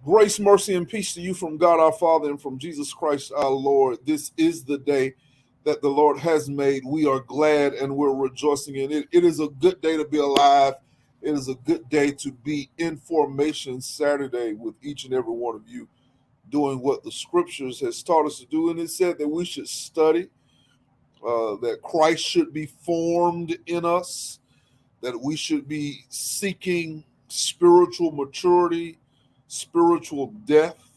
Grace, mercy, and peace to you from God our Father and from Jesus Christ our Lord. This is the day that the Lord has made. We are glad and we're rejoicing in it. It is a good day to be alive. It is a good day to be in Formation Saturday with each and every one of you doing what the scriptures has taught us to do. And it said that we should study, that Christ should be formed in us, that we should be seeking spiritual maturity, spiritual depth.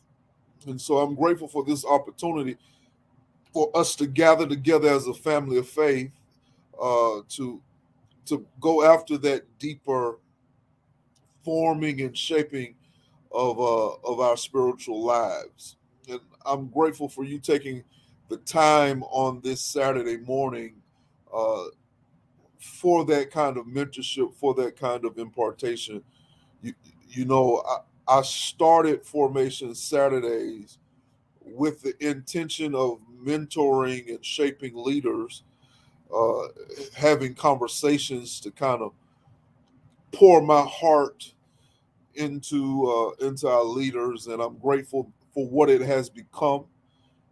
And so I'm grateful for this opportunity for us to gather together as a family of faith, to go after that deeper forming and shaping of our spiritual lives. And I'm grateful for you taking the time on this Saturday morning uh, for that kind of mentorship, for that kind of impartation. You, you know, I started Formation Saturdays with the intention of mentoring and shaping leaders, uh, having conversations to kind of pour my heart into our leaders, and I'm grateful for what it has become.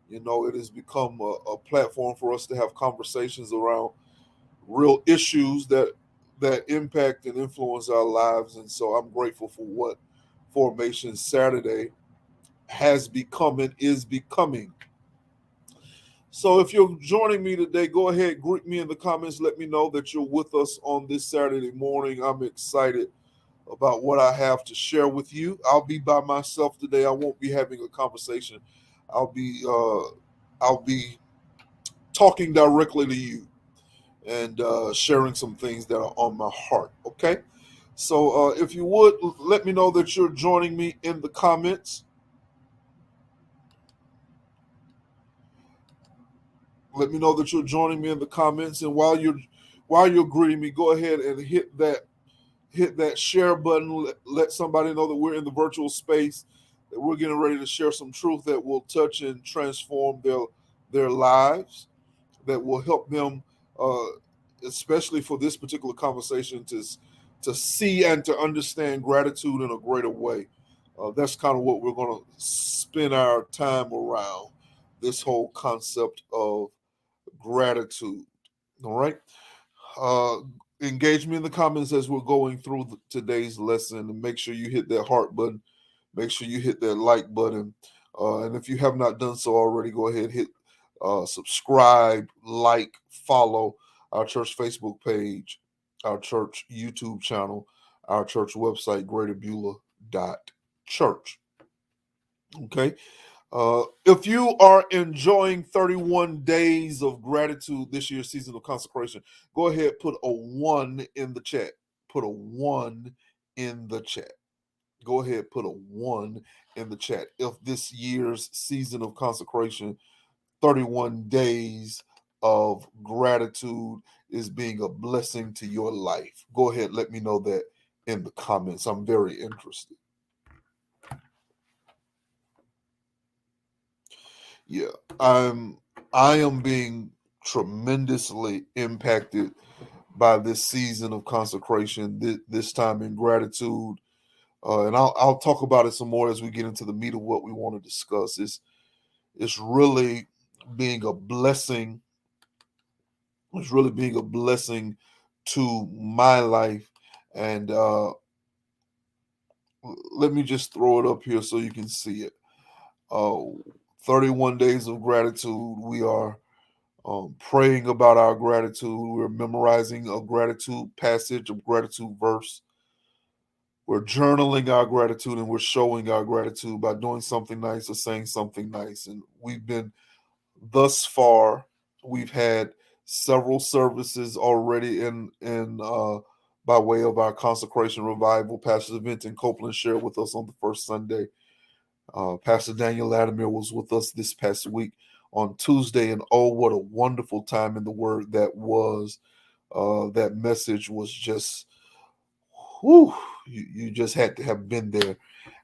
You know, it has become a platform for us to have conversations around real issues that impact and influence our lives, and so I'm grateful for what Formation Saturday has become and is becoming. So if you're joining me today, go ahead, greet me in the comments. Let me know that you're with us on this Saturday morning. I'm excited about what I have to share with you. I'll be by myself today. I won't be having a conversation. I'll be I'll be talking directly to you and sharing some things that are on my heart. Okay. So if you would let me know that you're joining me in the comments. Let me know that you're joining me in the comments. And while you're greeting me, go ahead and hit that share button. Let somebody know that we're in the virtual space, that we're getting ready to share some truth that will touch and transform their lives, that will help them, uh, especially for this particular conversation, to see and to understand gratitude in a greater way. That's kind of what we're going to spend our time around, this whole concept of gratitude. All right. Uh, Engage me in the comments as we're going through today's lesson, and make sure you hit that heart button. Make sure you hit that like button. And if you have not done so already, go ahead, hit subscribe, like, follow our church Facebook page, our church YouTube channel, our church website, greaterbeulah.church. Okay. If you are enjoying 31 days of gratitude this year's season of consecration, go ahead, put a one in the chat. Put a one in the chat. Go ahead, put a one in the chat. If this year's season of consecration, 31 days of gratitude, is being a blessing to your life, go ahead, let me know that in the comments. I'm very interested. Yeah, I'm I am being tremendously impacted by this season of consecration, this time in gratitude, and I'll talk about it some more as we get into the meat of what we want to discuss. It's really being a blessing. It's really being a blessing to my life, and let me just throw it up here so you can see it. Uh, 31 days of gratitude. We are praying about our gratitude. We're memorizing a gratitude passage, a gratitude verse. We're journaling our gratitude, and we're showing our gratitude by doing something nice or saying something nice. And we've been, thus far, we've had several services already in by way of our consecration revival. Pastor Vinton Copeland shared with us on the first Sunday. Pastor Daniel Latimer was with us this past week on Tuesday, and oh, what a wonderful time in the Word that was. That message was just, whew, you just had to have been there.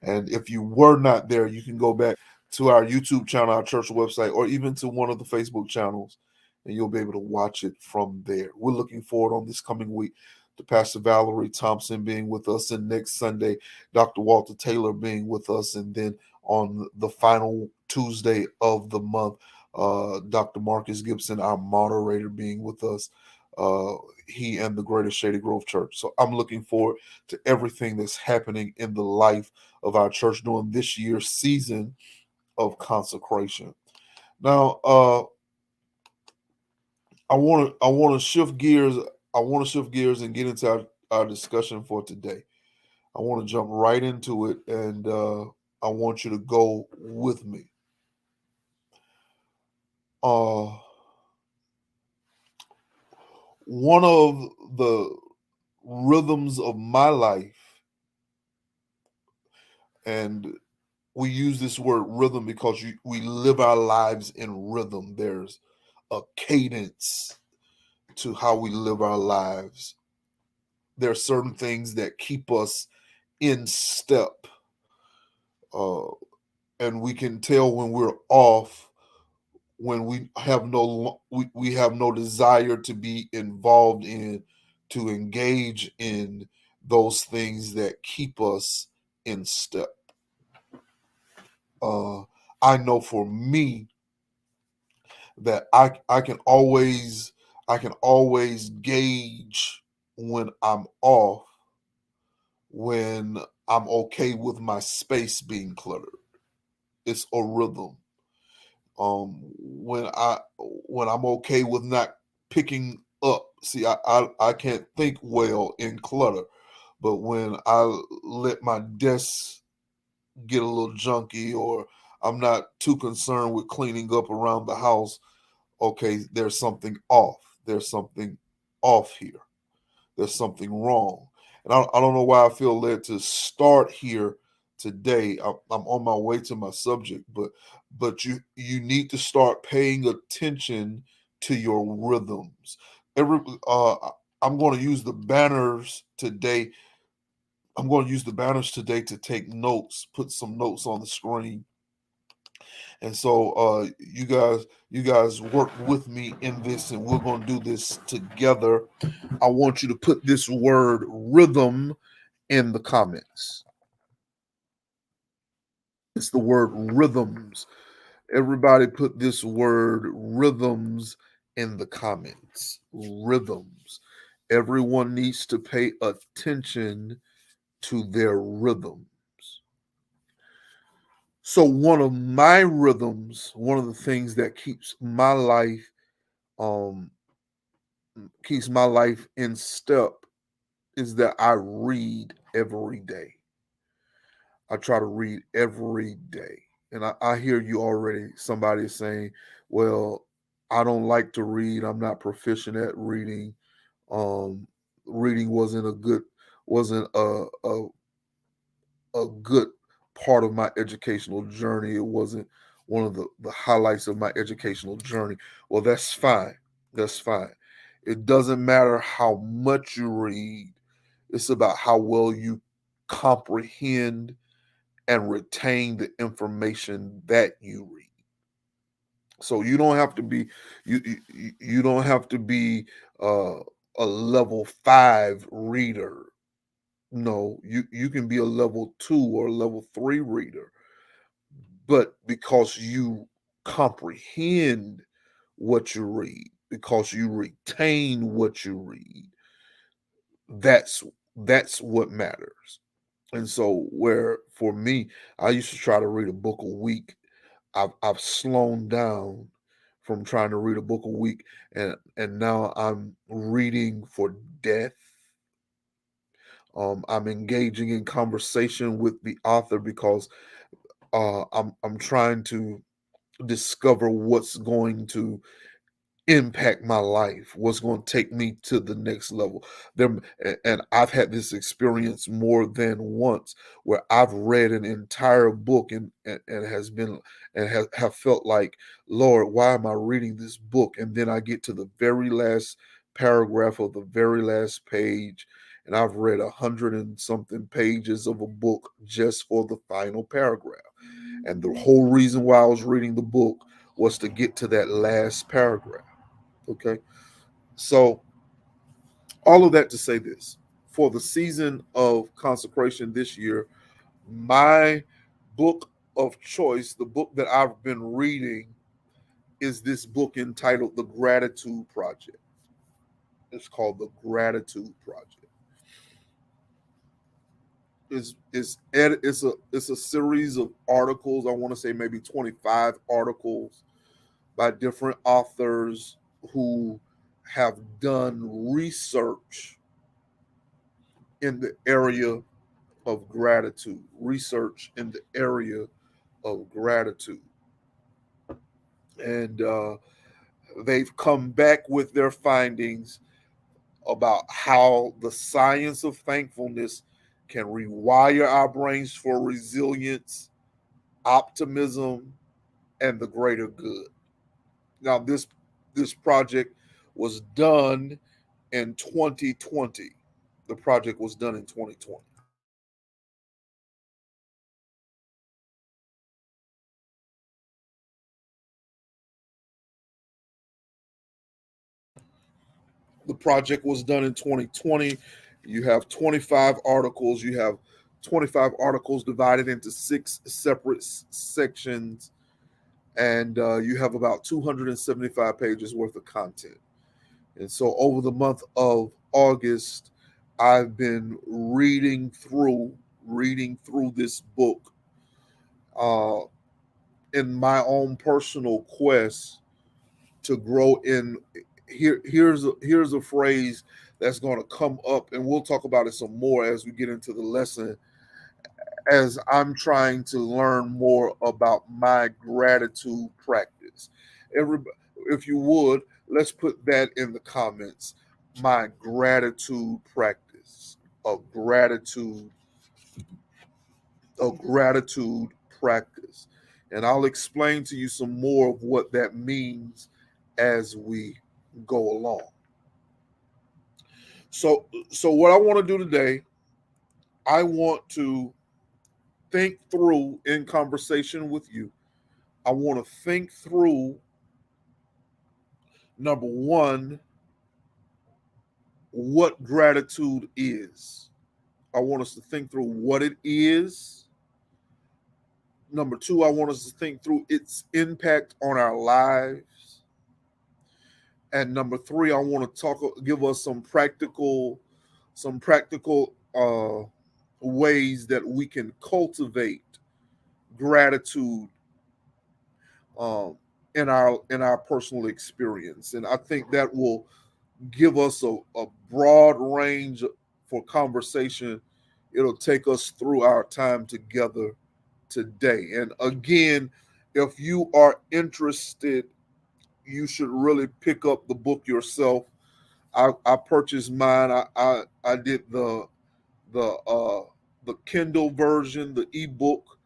And if you were not there, you can go back to our YouTube channel, our church website, or even to one of the Facebook channels, and you'll be able to watch it from there. We're looking forward on this coming week to Pastor Valerie Thompson being with us, and next Sunday, Dr. Walter Taylor being with us, and then on the final Tuesday of the month, Dr. Marcus Gibson, our moderator, being with us. Uh, he and the Greater Shady Grove Church. So I'm looking forward to everything that's happening in the life of our church during this year's season of consecration. Now, I want to shift gears. I want to shift gears and get into our discussion for today. I want to jump right into it, and I want you to go with me. Uh, One of the rhythms of my life, and we use this word rhythm because we live our lives in rhythm. There's a cadence to how we live our lives. There are certain things that keep us in step, uh, and we can tell when we're off when we have no desire to be involved in, to engage in those things that keep us in step. uh I know for me that I can always gauge when I'm off, when I'm okay with my space being cluttered. It's a rhythm. When I'm okay with not picking up. See, I can't think well in clutter, but when I let my desk get a little junky, or I'm not too concerned with cleaning up around the house, okay, there's something off. There's something off here. There's something wrong. And I don't know why I feel led to start here today. I'm on my way to my subject, but you need to start paying attention to your rhythms. Every I'm going to use the banners today. I'm going to use the banners today to take notes, put some notes on the screen. And so you guys work with me in this, and we're going to do this together. I want you to put this word rhythm in the comments. It's the word rhythms. Everybody put this word rhythms in the comments. Rhythms. Everyone needs to pay attention to their rhythms. So one of my rhythms, one of the things that um keeps my life in step, is that I read every day. I try to read every day. And I hear you already. Somebody is saying, well, I don't like to read. I'm not proficient at reading. Um, Reading wasn't a good part of my educational journey. It wasn't one of the highlights of my educational journey. Well, that's fine. That's fine. It doesn't matter how much you read. It's about how well you comprehend and retain the information that you read. So you don't have to be you don't have to be uh, a level 5 reader. No, you can be a level 2 or level 3 reader, but because you comprehend what you read, because you retain what you read, that's that's what matters. And so, where for me, I used to try to read a book a week. I've slowed down from trying to read a book a week, and now I'm reading for depth. I'm engaging in conversation with the author because I'm trying to discover what's going to impact my life, what's going to take me to the next level. There, and I've had this experience more than once where I've read an entire book, and has been and have felt like, Lord, why am I reading this book? And then I get to the very last paragraph of the very last page, and I've read 100 and something pages of a book just for the final paragraph. And the whole reason why I was reading the book was to get to that last paragraph. Okay. So All of that to say this: for the season of consecration this year, my book of choice, the book that I've been reading, is this book entitled The Gratitude Project. It's called The Gratitude Project. It's a series of articles. I want to say maybe 25 articles by different authors who have done research in the area of gratitude. Research in the area of gratitude, and they've come back with their findings about how the science of thankfulness can rewire our brains for resilience, optimism, and the greater good. Now, this project was done in 2020. The project was done in 2020. The project was done in 2020. You have 25 articles. You have 25 articles divided into six separate sections, and you have about 275 pages worth of content. And so, over the month of August, I've been reading through this book uh, in my own personal quest to grow in. Here's a phrase that's going to come up, and we'll talk about it some more as we get into the lesson. As I'm trying to learn more about my gratitude practice, everybody, if you would, let's put that in the comments. My gratitude practice, a gratitude practice, and I'll explain to you some more of what that means as we go along. So what I want to do today, I want to think through in conversation with you. I want to think through number one, what gratitude is. I want us to think through what it is. Number two, I want us to think through its impact on our lives. And number three, I want to give us some practical ways that we can cultivate gratitude um, in our personal experience. And I think that will give us a broad range for conversation. It'll take us through our time together today. And again, if you are interested, you should really pick up the book yourself. I purchased mine. I did the uh, the Kindle version, the ebook.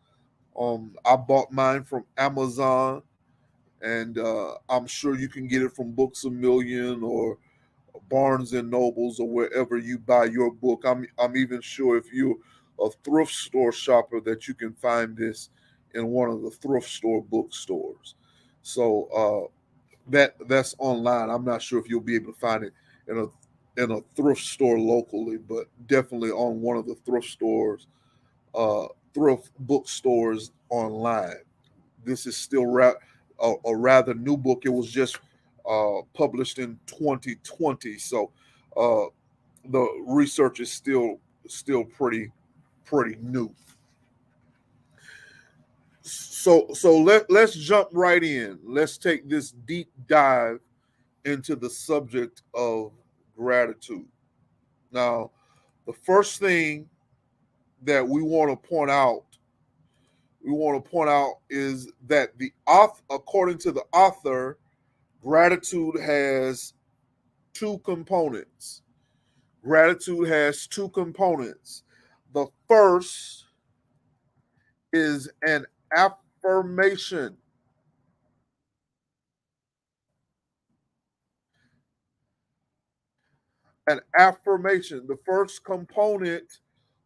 I bought mine from Amazon, and I'm sure you can get it from Books a Million or Barnes and Nobles or wherever you buy your book. I'm even sure if you're a thrift store shopper that you can find this in one of the thrift store bookstores. So that's online. I'm not sure if you'll be able to find it in a thrift store locally, but definitely on one of the uh, thrift bookstores online. This is still a rather new book. It was just published in 2020, so uh, the research is still pretty new. So let's jump right in. Let's take this deep dive into the subject of gratitude. Now, the first thing that we want to point out is that the author, according to the author, gratitude has two components. Gratitude has two components. The first is an affirmation. An affirmation. The first component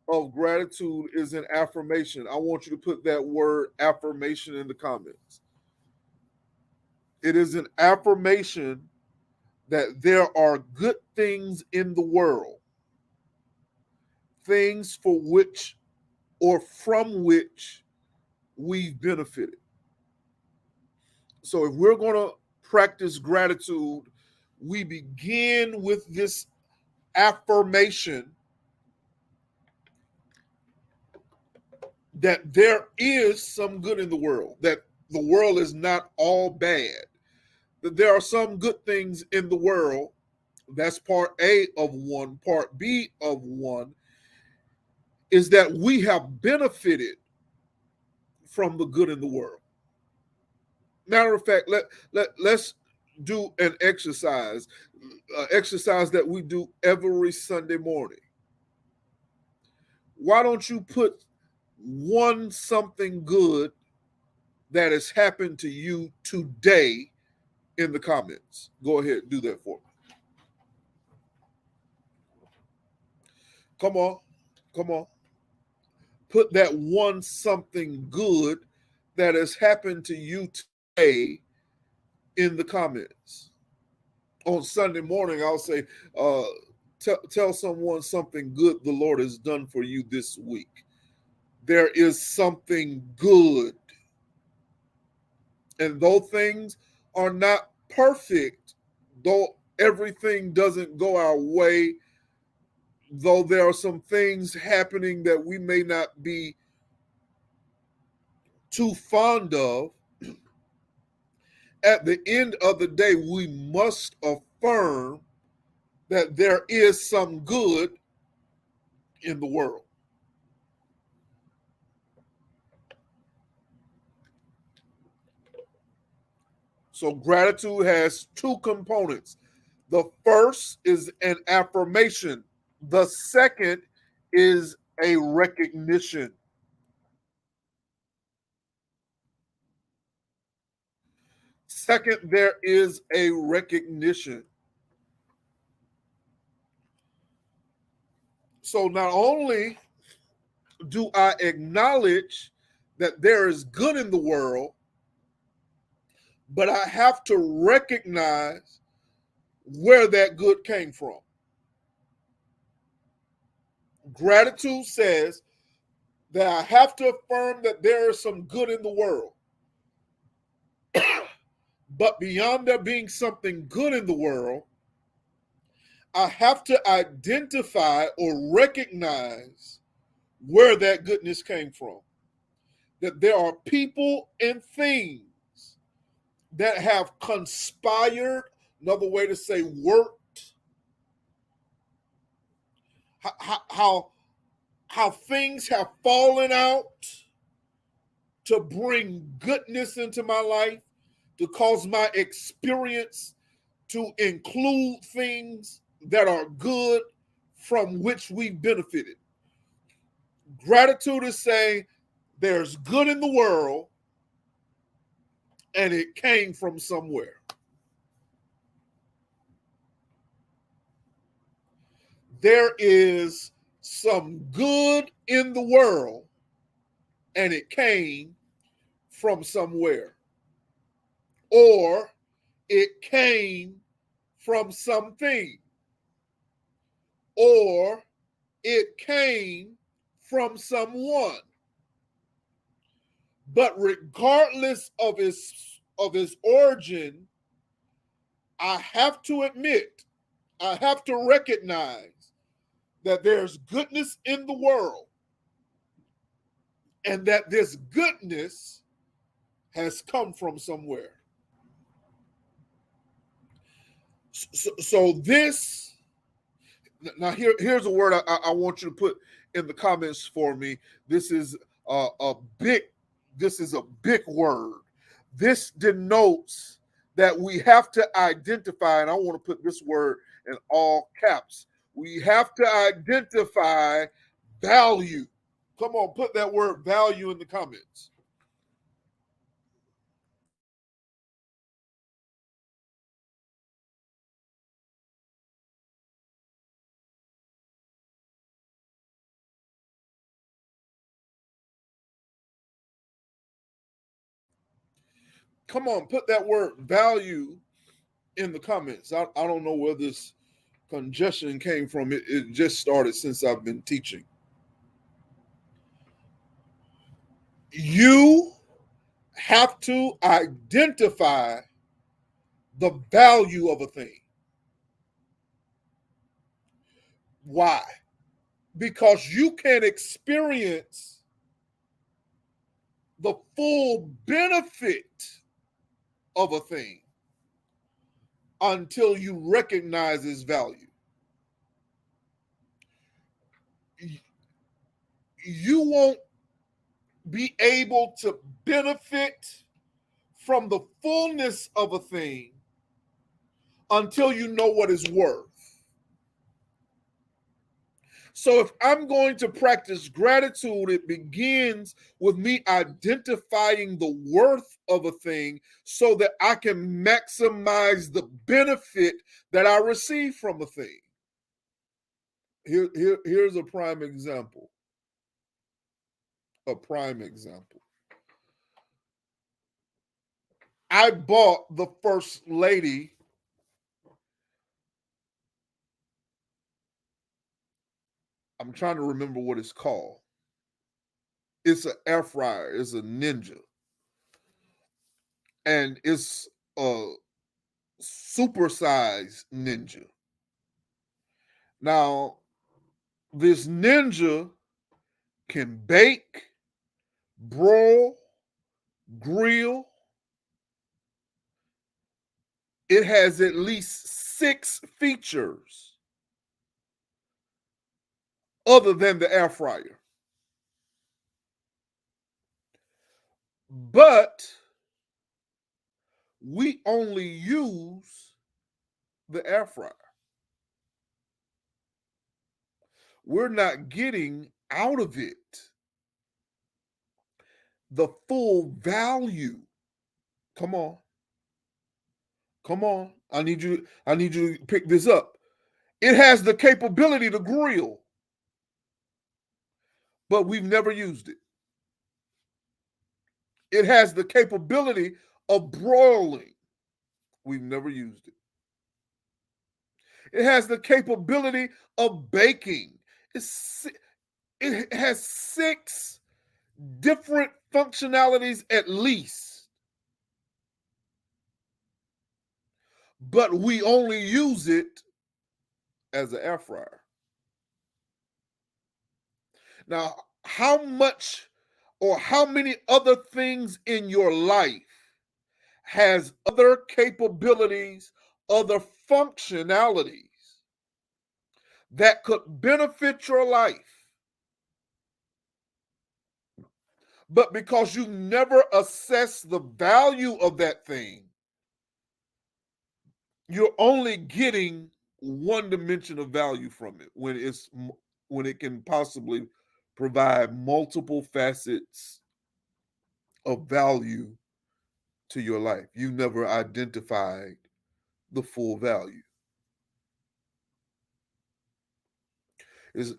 of gratitude is an affirmation. I want you to put that word affirmation in the comments. It is an affirmation that there are good things in the world, things for which or from which we've benefited. So if we're going to practice gratitude, we begin with this affirmation that there is some good in the world, that the world is not all bad, that there are some good things in the world. That's part A of one. Part B of one is that we have benefited from the good in the world. Matter of fact, let's do an exercise that we do every Sunday morning. Why don't you put one something good that has happened to you today in the comments? Go ahead, do that for me. Come on, come on. Put that one something good that has happened to you today in the comments. On Sunday morning, I'll say, tell someone something good the Lord has done for you this week. There is something good. And though things are not perfect, though everything doesn't go our way, though there are some things happening that we may not be too fond of, at the end of the day, we must affirm that there is some good in the world. So gratitude has two components. The first is an affirmation. The second is a recognition. Second, there is a recognition. So not only do I acknowledge that there is good in the world, but I have to recognize where that good came from. Gratitude says that I have to affirm that there is some good in the world. But beyond there being something good in the world, I have to identify or recognize where that goodness came from. That there are people and things that have conspired, another way to say worked, how, how things have fallen out to bring goodness into my life, to cause my experience to include things that are good from which we benefited. Gratitude is saying there's good in the world and it came from somewhere. There is some good in the world and it came from somewhere. Or it came from something. Or it came from someone. But regardless of his origin, I have to admit, I have to recognize that there's goodness in the world and that this goodness has come from somewhere. So this, now here's a word I want you to put in the comments for me. This is a big, this is a big word. This denotes that we have to identify, and I want to put this word in all caps. We have to identify value. Come on, put that word value in the comments. Come on, put that word value in the comments. I don't know where this congestion came from. It just started since I've been teaching. You have to identify the value of a thing. Why? Because you can experience the full benefit of a thing until you recognize its value. You won't be able to benefit from the fullness of a thing until you know what it's worth. So if I'm going to practice gratitude, it begins with me identifying the worth of a thing so that I can maximize the benefit that I receive from a thing. Here's a prime example. A prime example. I bought the First Lady I'm trying to remember what it's called. It's an air fryer. It's a Ninja. And it's a supersized Ninja. Now, this Ninja can bake, broil, grill. It has at least 6 features other than the air fryer. But we only use the air fryer. We're not getting out of it the full value. Come on. Come on. I need you to pick this up. It has the capability to grill, but we've never used it. It has the capability of broiling. We've never used it. It has the capability of baking. It has 6 different functionalities at least. But we only use it as an air fryer. Now, how much or how many other things in your life has other capabilities, other functionalities that could benefit your life? But because you never assess the value of that thing, you're only getting one dimension of value from it when it can possibly provide multiple facets of value to your life. You never identified the full value. Is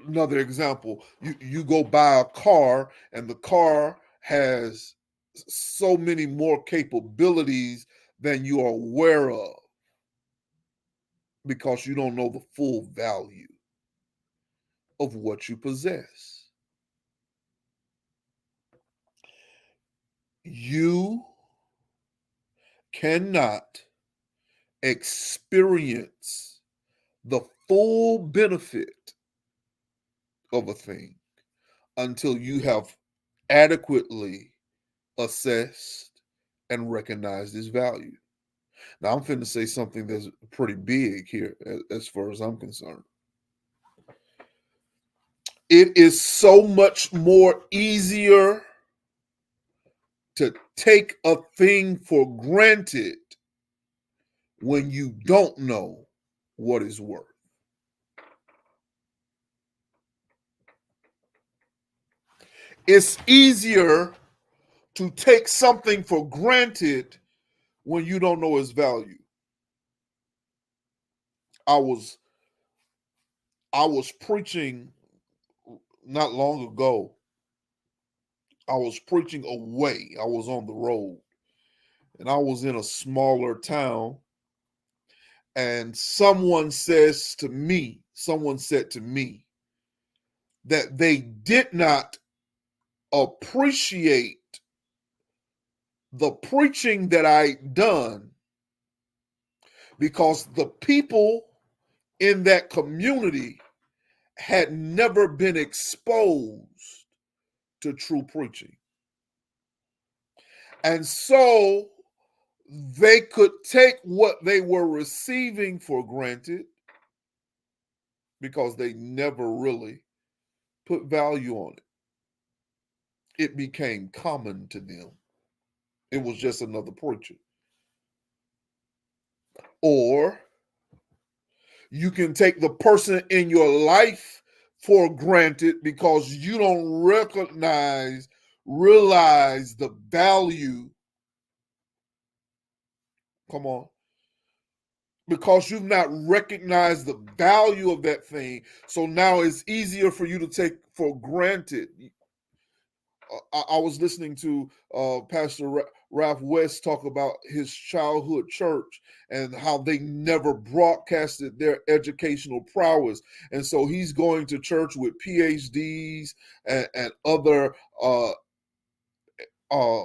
another example. You go buy a car and the car has so many more capabilities than you are aware of because you don't know the full value of what you possess. You cannot experience the full benefit of a thing until you have adequately assessed and recognized its value. Now, I'm finna say something that's pretty big here as far as I'm concerned. It is so much more easier to take a thing for granted when you don't know what it's worth. It's easier to take something for granted when you don't know its value. I was preaching not long ago. I was preaching away. I was on the road and I was in a smaller town and someone said to me that they did not appreciate the preaching that I'd done because the people in that community had never been exposed to true preaching. And so they could take what they were receiving for granted because they never really put value on it. It became common to them. It was just another preacher. Or you can take the person in your life for granted because you don't realize the value. Come on. Because you've not recognized the value of that thing. So now it's easier for you to take for granted. I was listening to Pastor Ralph West talk about his childhood church and how they never broadcasted their educational prowess. And so he's going to church with PhDs and other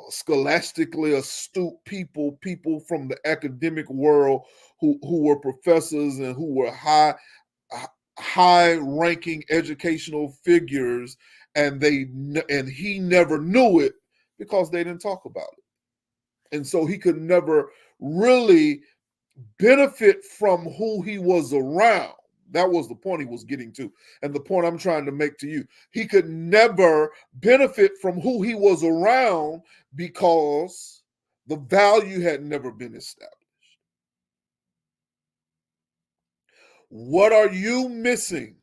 scholastically astute people from the academic world who were professors and who were high ranking educational figures, and he never knew it because they didn't talk about it. And so he could never really benefit from who he was around. That was the point he was getting to. And the point I'm trying to make to you, he could never benefit from who he was around because the value had never been established. What are you missing?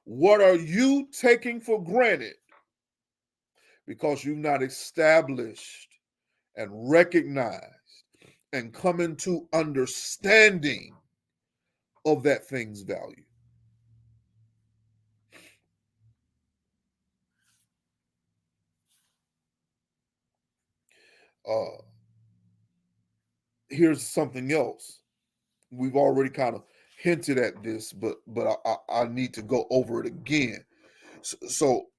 What are you taking for granted because you've not established and recognized and come into understanding of that thing's value? Here's something else. We've already kind of hinted at this, but I need to go over it again. So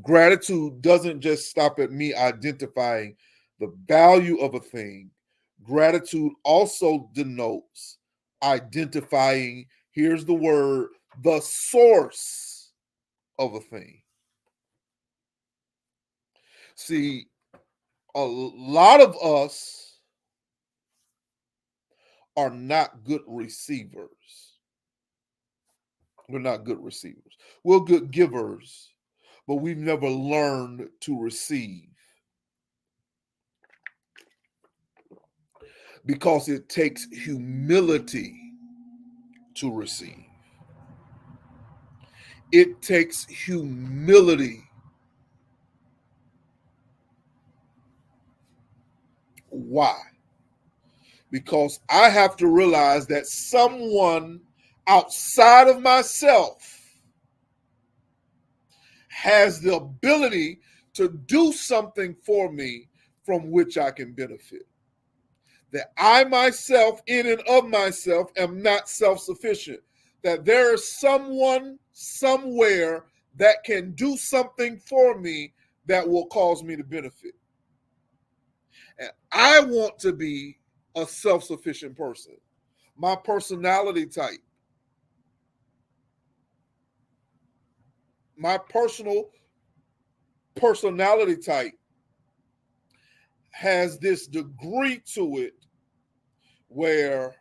gratitude doesn't just stop at me identifying the value of a thing. Gratitude also denotes identifying, here's the word, the source of a thing. See, a lot of us are not good receivers. We're not good receivers. We're good givers, but we've never learned to receive because it takes humility to receive. It takes humility. Why? Because I have to realize that someone outside of myself has the ability to do something for me from which I can benefit. That I myself, in and of myself, am not self-sufficient. That there is someone somewhere that can do something for me that will cause me to benefit. And I want to be a self-sufficient person. My personality type, my personality type has this degree to it where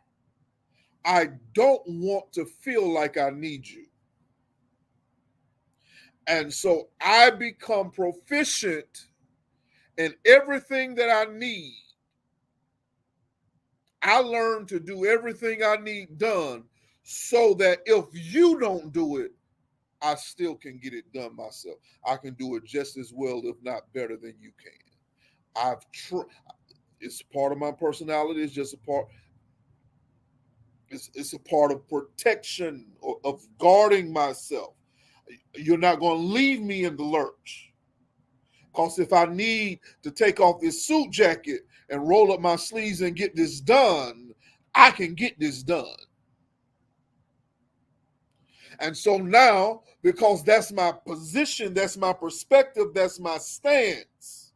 I don't want to feel like I need you. And so I become proficient in everything that I need. I learn to do everything I need done so that if you don't do it, I still can get it done myself. I can do it just as well, if not better than you can. It's part of my personality. It's just a part. It's a part of protection, of guarding myself. You're not going to leave me in the lurch. Because if I need to take off this suit jacket and roll up my sleeves and get this done, I can get this done. And so now, because that's my position, that's my perspective, that's my stance,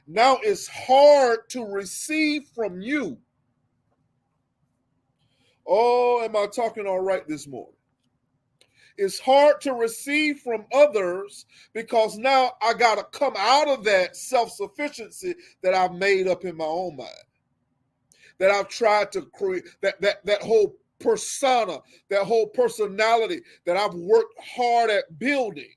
now it's hard to receive from you. Oh, am I talking all right this morning? It's hard to receive from others because now I got to come out of that self-sufficiency that I've made up in my own mind, that I've tried to create, that whole persona, that whole personality that I've worked hard at building,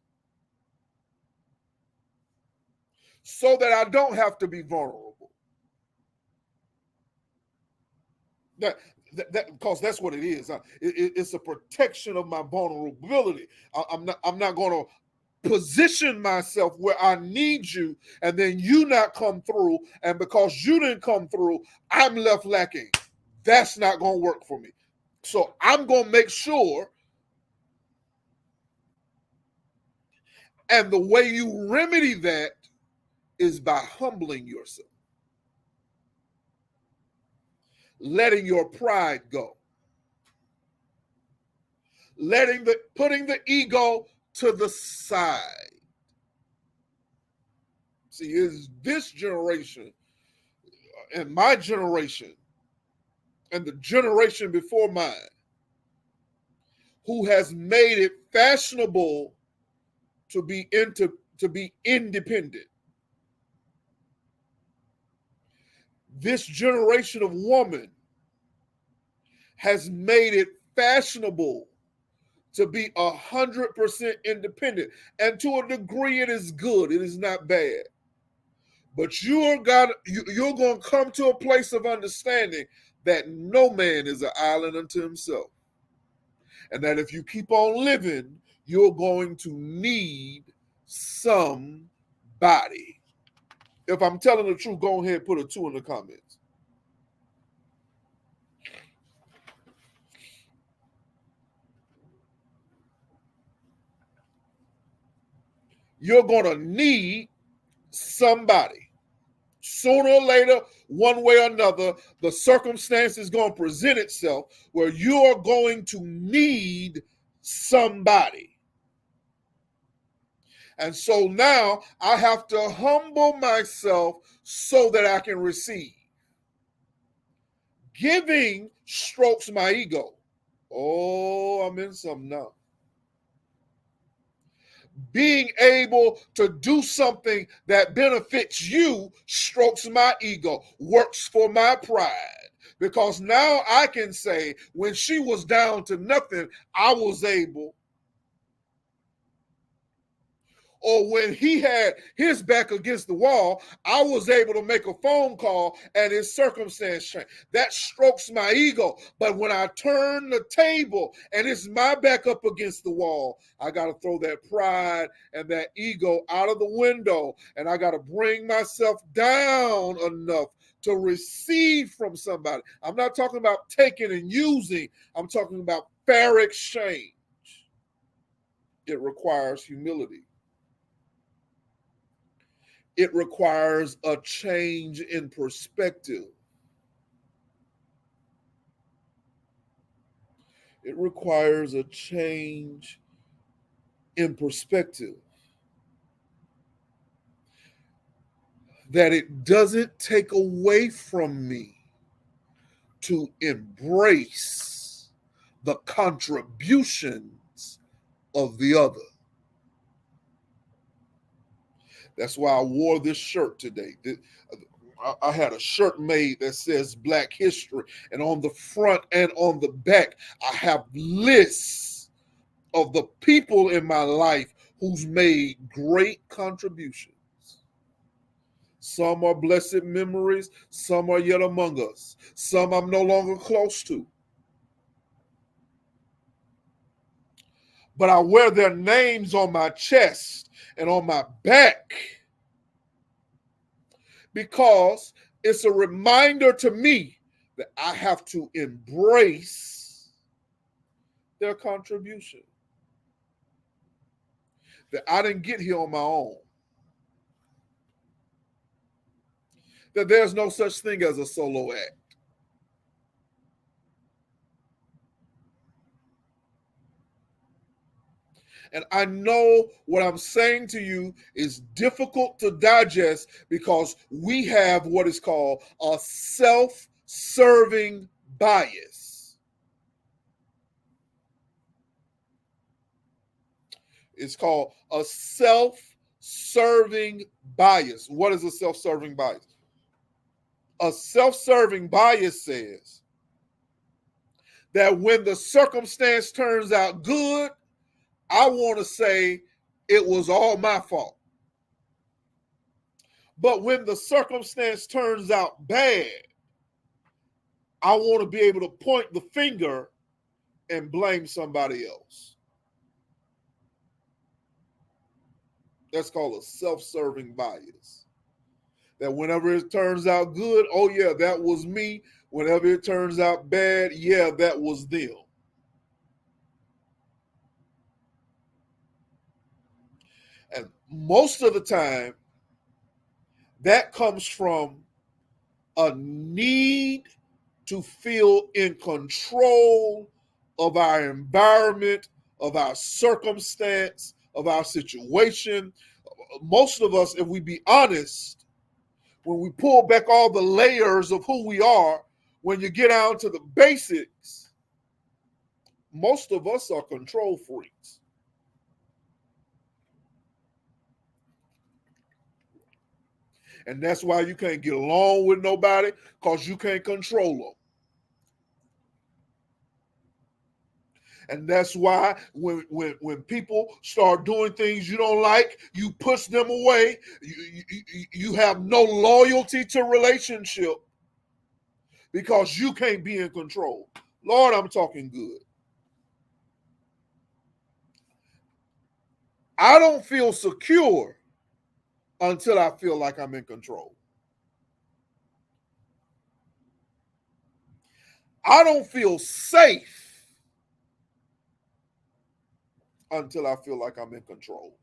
so that I don't have to be vulnerable. That because that's what it is. It's a protection of my vulnerability. I'm not going to position myself where I need you, and then you not come through, and because you didn't come through, I'm left lacking. That's not going to work for me. So I'm going to make sure, and the way you remedy that is by humbling yourself, letting your pride go, putting the ego to the side. See, is this generation and my generation and the generation before mine who has made it fashionable to be independent. This generation of woman has made it fashionable to be 100% independent. And to a degree, it is good. It is not bad. But you're going to come to a place of understanding that no man is an island unto himself. And that if you keep on living, you're going to need somebody. If I'm telling the truth, go ahead and put a 2 in the comments. You're going to need somebody. Sooner or later, one way or another, the circumstance is going to present itself where you are going to need somebody. And so now I have to humble myself so that I can receive. Giving strokes my ego. Oh, I'm in something now. Being able to do something that benefits you strokes my ego, works for my pride. Because now I can say, when she was down to nothing, I was able. Or when he had his back against the wall, I was able to make a phone call and his circumstance changed. That strokes my ego. But when I turn the table and it's my back up against the wall, I got to throw that pride and that ego out of the window. And I got to bring myself down enough to receive from somebody. I'm not talking about taking and using. I'm talking about fair exchange. It requires humility. It requires a change in perspective. It requires a change in perspective. That it doesn't take away from me to embrace the contributions of the other. That's why I wore this shirt today. I had a shirt made that says Black History, and on the front and on the back, I have lists of the people in my life who's made great contributions. Some are blessed memories, some are yet among us, some I'm no longer close to. But I wear their names on my chest and on my back because it's a reminder to me that I have to embrace their contribution. That I didn't get here on my own. That there's no such thing as a solo act. And I know what I'm saying to you is difficult to digest because we have what is called a self-serving bias. It's called a self-serving bias. What is a self-serving bias? A self-serving bias says that when the circumstance turns out good, I want to say it was all my fault. But when the circumstance turns out bad, I want to be able to point the finger and blame somebody else. That's called a self-serving bias. That whenever it turns out good, oh yeah, that was me. Whenever it turns out bad, yeah, that was them. And most of the time, that comes from a need to feel in control of our environment, of our circumstance, of our situation. Most of us, if we be honest, when we pull back all the layers of who we are, when you get down to the basics, most of us are control freaks. And that's why you can't get along with nobody, because you can't control them. And that's why when people start doing things you don't like, you push them away. You have no loyalty to relationship because you can't be in control. Lord, I'm talking good. I don't feel secure until I feel like I'm in control. I don't feel safe until I feel like I'm in control.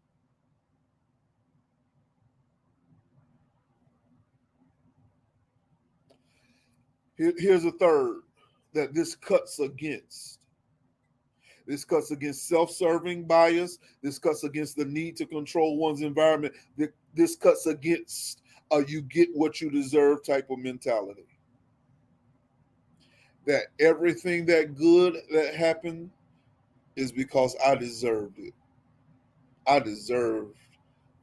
Here's a third that this cuts against. This cuts against self-serving bias. This cuts against the need to control one's environment. This cuts against you get what you deserve type of mentality. That everything that good that happened is because I deserved it. I deserved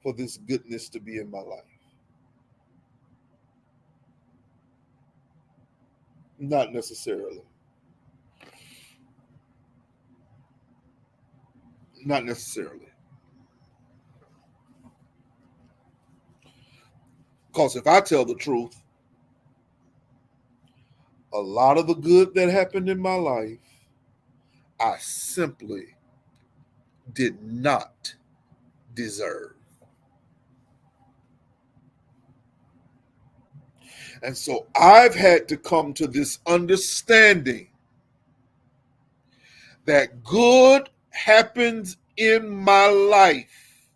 for this goodness to be in my life. Not necessarily. Not necessarily. Because if I tell the truth, a lot of the good that happened in my life, I simply did not deserve. And so I've had to come to this understanding that good happens in my life,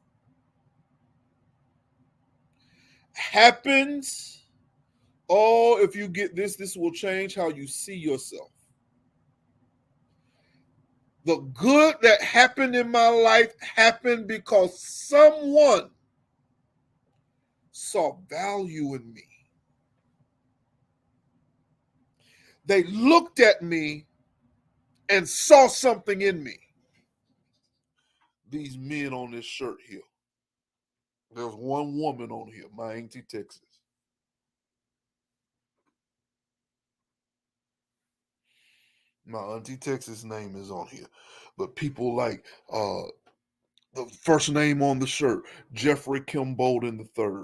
happens. Oh, if you get this, this will change how you see yourself. The good that happened in my life happened because someone saw value in me. They looked at me and saw something in me. These men on this shirt here. There's one woman on here, my Auntie Texas. My Auntie Texas name is on here. But people like the first name on the shirt, Jeffrey Kim Bolden III,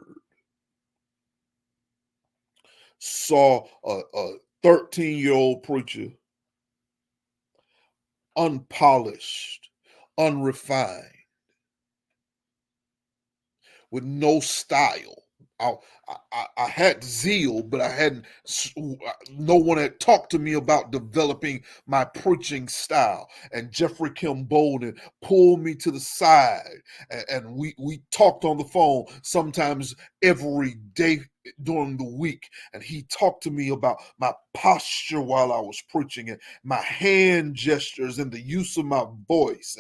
saw a 13-year-old preacher, unpolished, unrefined, with no style. I, I had zeal, but I hadn't. No one had talked to me about developing my preaching style. And Jeffrey Kim Bolden pulled me to the side, and we talked on the phone sometimes every day during the week. And he talked to me about my posture while I was preaching, and my hand gestures, and the use of my voice,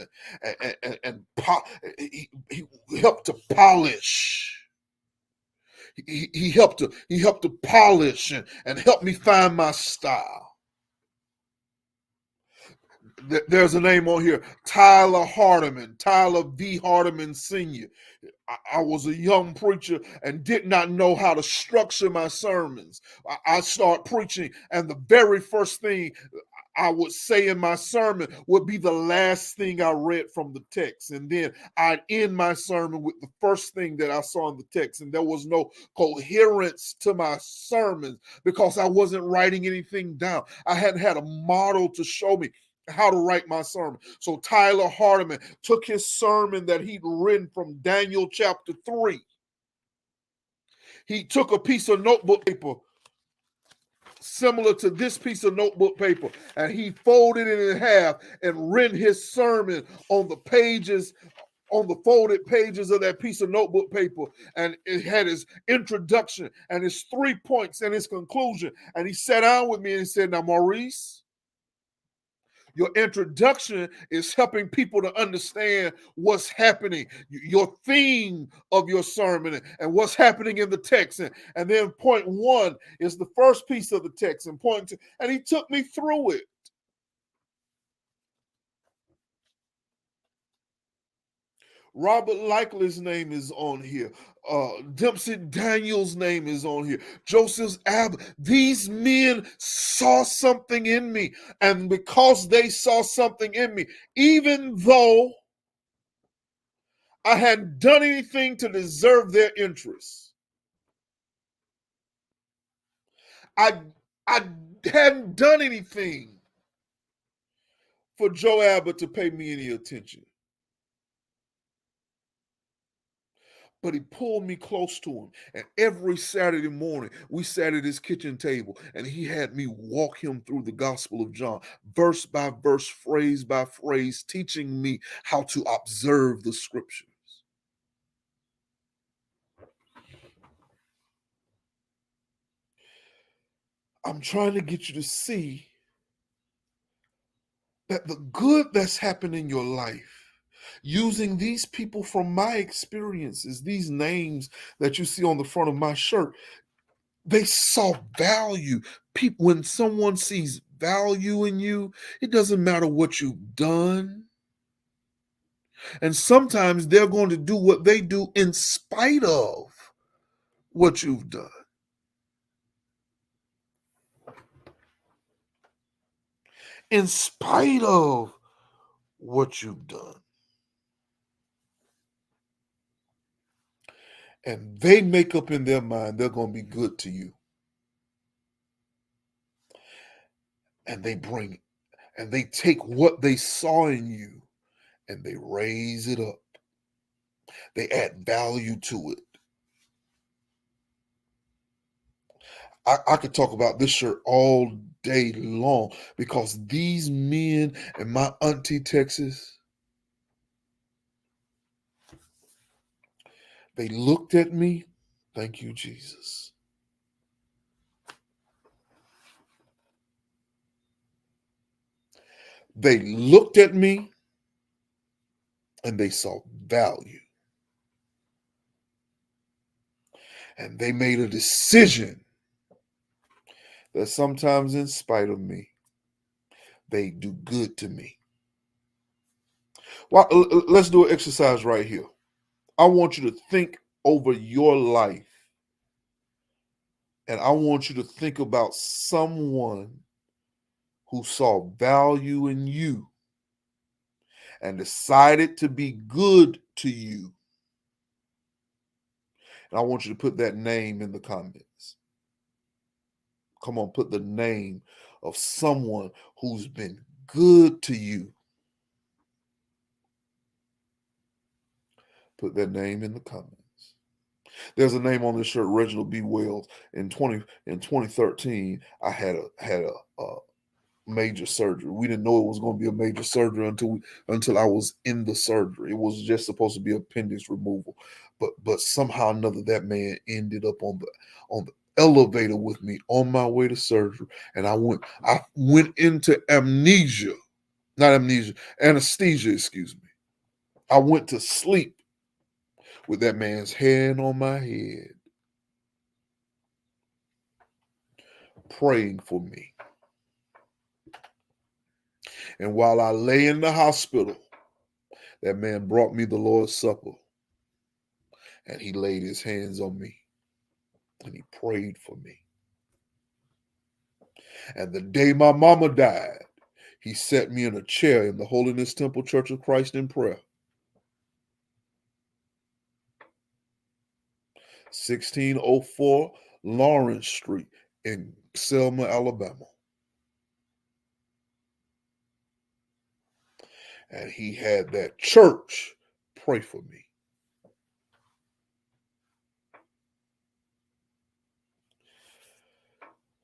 he helped to polish. He helped to polish and help me find my style. There's a name on here, Tyler Hardiman, Tyler V. Hardiman Sr. I was a young preacher and did not know how to structure my sermons. I started preaching, and the very first thing I would say in my sermon would be the last thing I read from the text. And then I'd end my sermon with the first thing that I saw in the text. And there was no coherence to my sermons because I wasn't writing anything down. I hadn't had a model to show me how to write my sermon. So Tyler Hardiman took his sermon that he'd written from Daniel chapter 3. He took a piece of notebook paper similar to this piece of notebook paper, and he folded it in half and written his sermon on the pages, on the folded pages of that piece of notebook paper. And it had his introduction and his 3 points and his conclusion. And he sat down with me and he said, "Now, Maurice, your introduction is helping people to understand what's happening, your theme of your sermon, and what's happening in the text. And then point one is the first piece of the text, and point two, and he took me through it. Robert Likely's name is on here. Dempsey Daniels' name is on here. Joseph Abbott. These men saw something in me. And because they saw something in me, even though I hadn't done anything to deserve their interest, I, I hadn't done anything for Joe Abbott to pay me any attention. But he pulled me close to him. And every Saturday morning, we sat at his kitchen table and he had me walk him through the Gospel of John, verse by verse, phrase by phrase, teaching me how to observe the scriptures. I'm trying to get you to see that the good that's happened in your life, using these people from my experiences, these names that you see on the front of my shirt, they saw value. People, when someone sees value in you, it doesn't matter what you've done. And sometimes they're going to do what they do in spite of what you've done. In spite of what you've done. And they make up in their mind they're going to be good to you. And they take what they saw in you and they raise it up. They add value to it. I could talk about this shirt all day long because these men in my auntie Texas, they looked at me. Thank you, Jesus. They looked at me and they saw value. And they made a decision that sometimes, in spite of me, they do good to me. Well, let's do an exercise right here. I want you to think over your life. And I want you to think about someone who saw value in you and decided to be good to you. And I want you to put that name in the comments. Come on, put the name of someone who's been good to you. Put that name in the comments. There's a name on this shirt, Reginald B. Wells. In 2013, I had a major surgery. We didn't know it was going to be a major surgery until I was in the surgery. It was just supposed to be appendix removal, but somehow or another that man ended up on the elevator with me on my way to surgery, and I went into anesthesia, excuse me. I went to sleep with that man's hand on my head, praying for me. And while I lay in the hospital, that man brought me the Lord's Supper, and he laid his hands on me, and he prayed for me. And the day my mama died, he set me in a chair in the Holiness Temple Church of Christ in prayer. 1604 Lawrence Street in Selma, Alabama. And he had that church pray for me.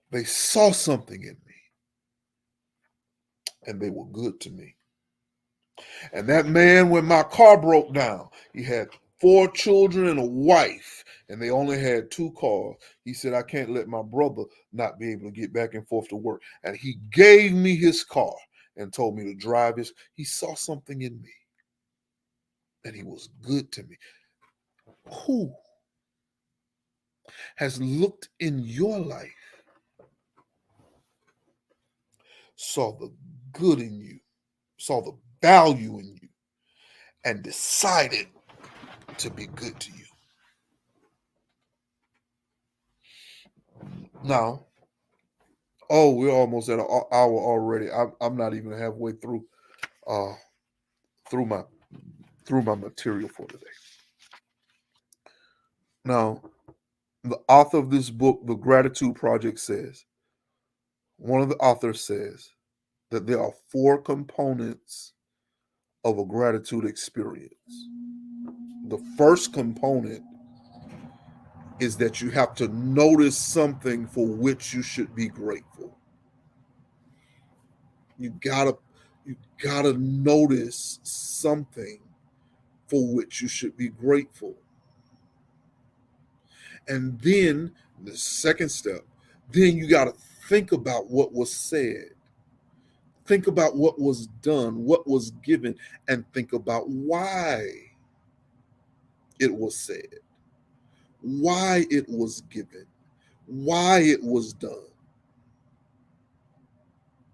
They saw something in me, and they were good to me. And that man, when my car broke down, he had 4 children and a wife, and they only had 2 cars. He said, I can't let my brother not be able to get back and forth to work. And he gave me his car and told me to drive his. He saw something in me, and he was good to me. Who has looked in your life, saw the good in you, saw the value in you, and decided to be good to you? Now, we're almost at an hour already. I'm not even halfway through through my material for today. Now, the author of this book, The Gratitude Project, says, one of the authors says that there are 4 components of a gratitude experience. The first component is that you have to notice something for which you should be grateful. You gotta notice something for which you should be grateful. And then the second step, then you got to think about what was said. Think about what was done, what was given, and think about why it was said, why it was given, why it was done.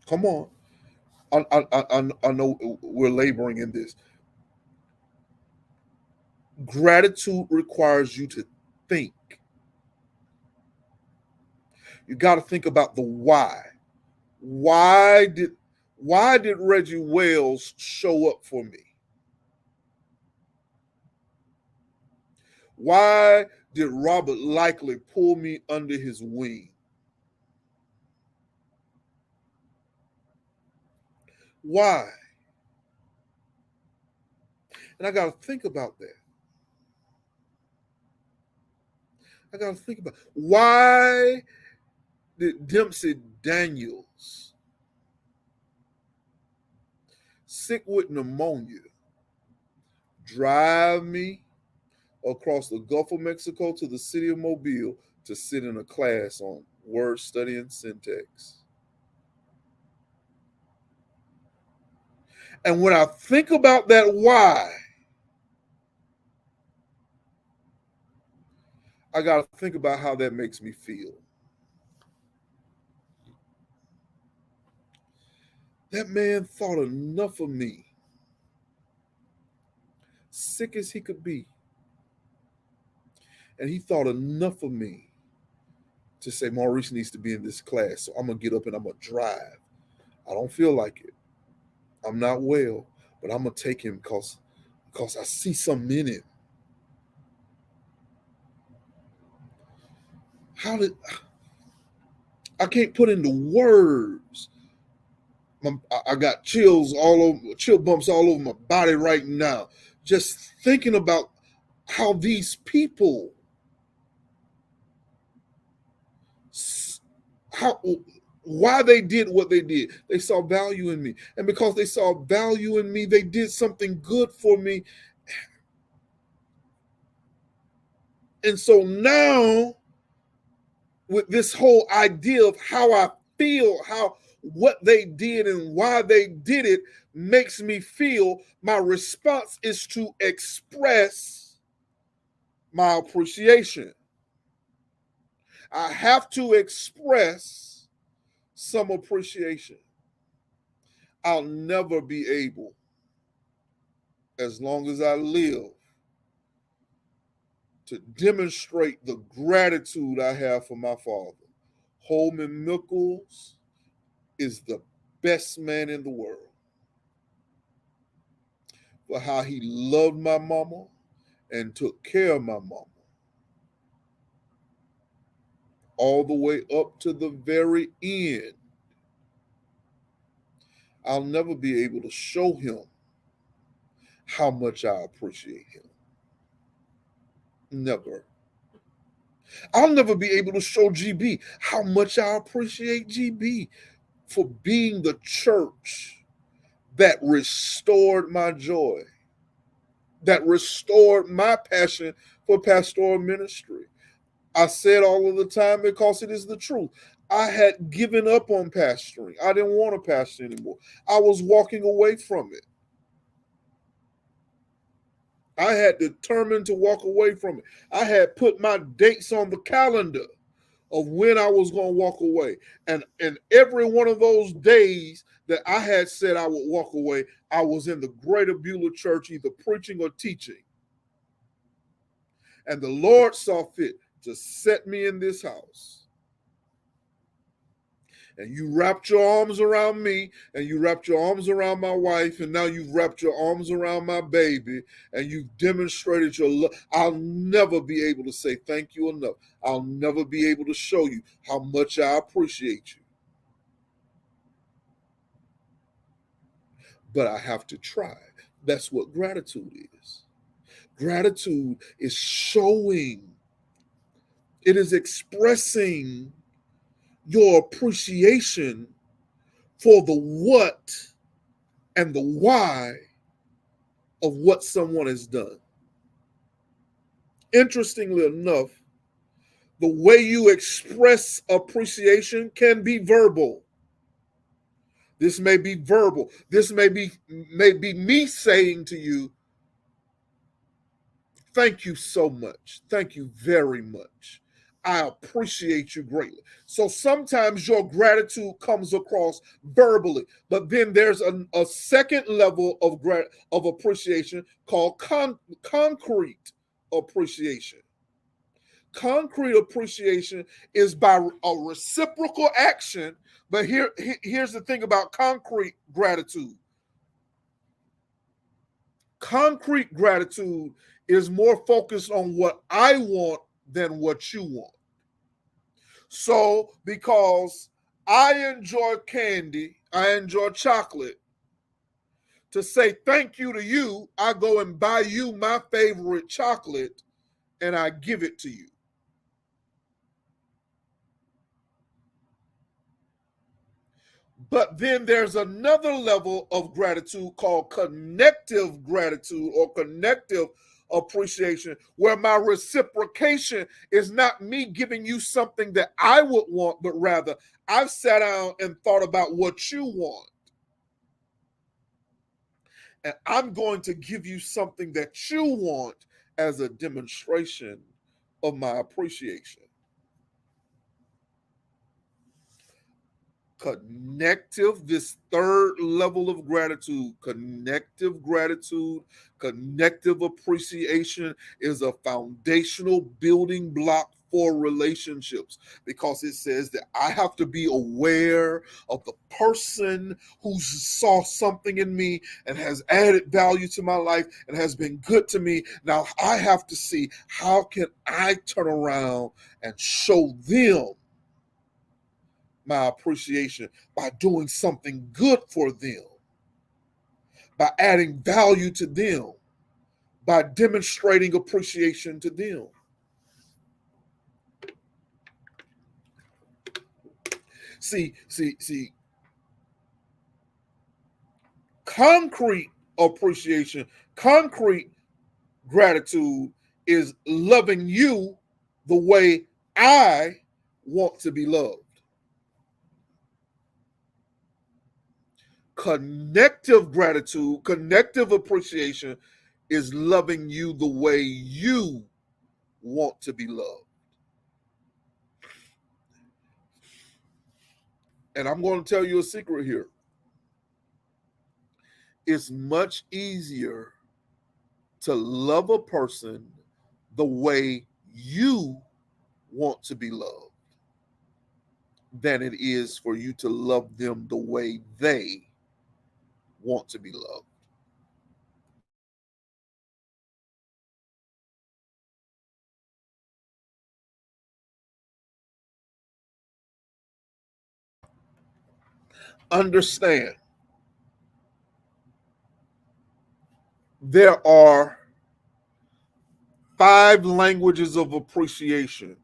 Come on. I know we're laboring in this. Gratitude requires you to think. You got to think about the why. Why did Reggie Wells show up for me? Why did Robert Likely pull me under his wing? Why? And I got to think about that. I got to think about why did Dempsey Daniels, sick with pneumonia, drive me across the Gulf of Mexico to the city of Mobile to sit in a class on word study and syntax? And when I think about that why, I got to think about how that makes me feel. That man thought enough of me, sick as he could be. And he thought enough of me to say, Maurice needs to be in this class. So I'm going to get up and I'm going to drive. I don't feel like it. I'm not well, but I'm going to take him because I see something in him. I can't put into words. I got chill bumps all over my body right now. Just thinking about how these people why they did what they did. They saw value in me. And because they saw value in me, they did something good for me. And so now, with this whole idea of how I feel, how what they did and why they did it makes me feel, my response is to express my appreciation. I have to express some appreciation. I'll never be able, as long as I live, to demonstrate the gratitude I have for my father. Holman Mickles is the best man in the world for how he loved my mama and took care of my mama all the way up to the very end. I'll never be able to show him how much I appreciate him. Never. I'll never be able to show GB how much I appreciate GB for being the church that restored my joy, that restored my passion for pastoral ministry. I say it all of the time because it is the truth. I had given up on pastoring. I didn't want to pastor anymore. I was walking away from it. I had determined to walk away from it. I had put my dates on the calendar of when I was going to walk away. And every one of those days that I had said I would walk away, I was in the Greater Beulah Church either preaching or teaching. And the Lord saw fit to set me in this house. And you wrapped your arms around me, and you wrapped your arms around my wife, and now you've wrapped your arms around my baby, and you've demonstrated your love. I'll never be able to say thank you enough. I'll never be able to show you how much I appreciate you. But I have to try. That's what gratitude is. Gratitude is showing, it is expressing your appreciation for the what and the why of what someone has done. Interestingly enough, the way you express appreciation can be verbal. This may be verbal. This may be me saying to you, thank you so much. Thank you very much. I appreciate you greatly. So sometimes your gratitude comes across verbally, but then there's a second level of appreciation called concrete appreciation. Concrete appreciation is by a reciprocal action, but here's the thing about concrete gratitude. Concrete gratitude is more focused on what I want than what you want. So, because I enjoy candy, I enjoy chocolate, to say thank you to you, I go and buy you my favorite chocolate and I give it to you. But then there's another level of gratitude called connective gratitude or connective appreciation, where my reciprocation is not me giving you something that I would want, but rather I've sat down and thought about what you want. And I'm going to give you something that you want as a demonstration of my appreciation. Connective, this third level of gratitude, connective appreciation is a foundational building block for relationships, because it says that I have to be aware of the person who saw something in me and has added value to my life and has been good to me. Now I have to see, how can I turn around and show them my appreciation by doing something good for them, by adding value to them, by demonstrating appreciation to them. See, concrete appreciation, concrete gratitude is loving you the way I want to be loved. Connective gratitude, connective appreciation is loving you the way you want to be loved. And I'm going to tell you a secret here. It's much easier to love a person the way you want to be loved than it is for you to love them the way they want to be loved. Understand, there are 5 languages of appreciation.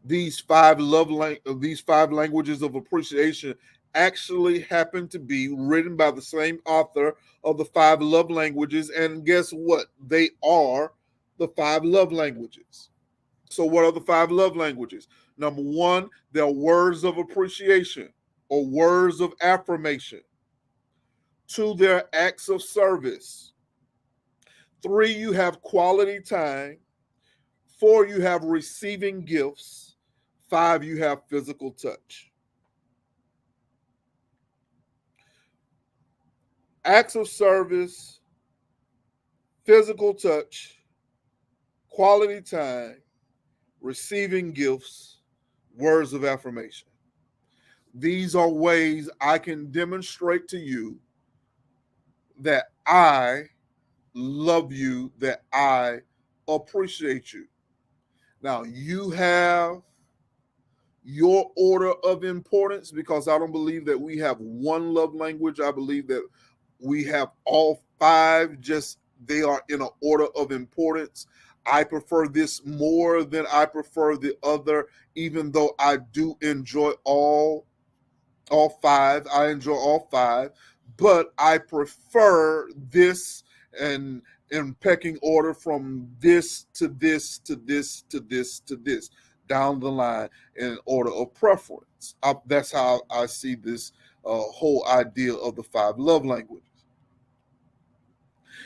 These 5 languages of appreciation actually happen to be written by the same author of the 5 love languages, and guess what? They are the 5 love languages. So, what are the 5 love languages? Number one, they're words of appreciation or words of affirmation. 2, they're acts of service. 3, you have quality time. 4, you have receiving gifts. 5, you have physical touch. Acts of service, physical touch, quality time, receiving gifts, words of affirmation. These are ways I can demonstrate to you that I love you, that I appreciate you. Now, you have your order of importance, because I don't believe that we have one love language. I believe that we have all 5, just they are in an order of importance. I prefer this more than I prefer the other, even though I do enjoy all 5. I enjoy all 5, but I prefer this, and in pecking order from this to this to this to this to this down the line in order of preference. That's how I see this whole idea of the 5 love languages.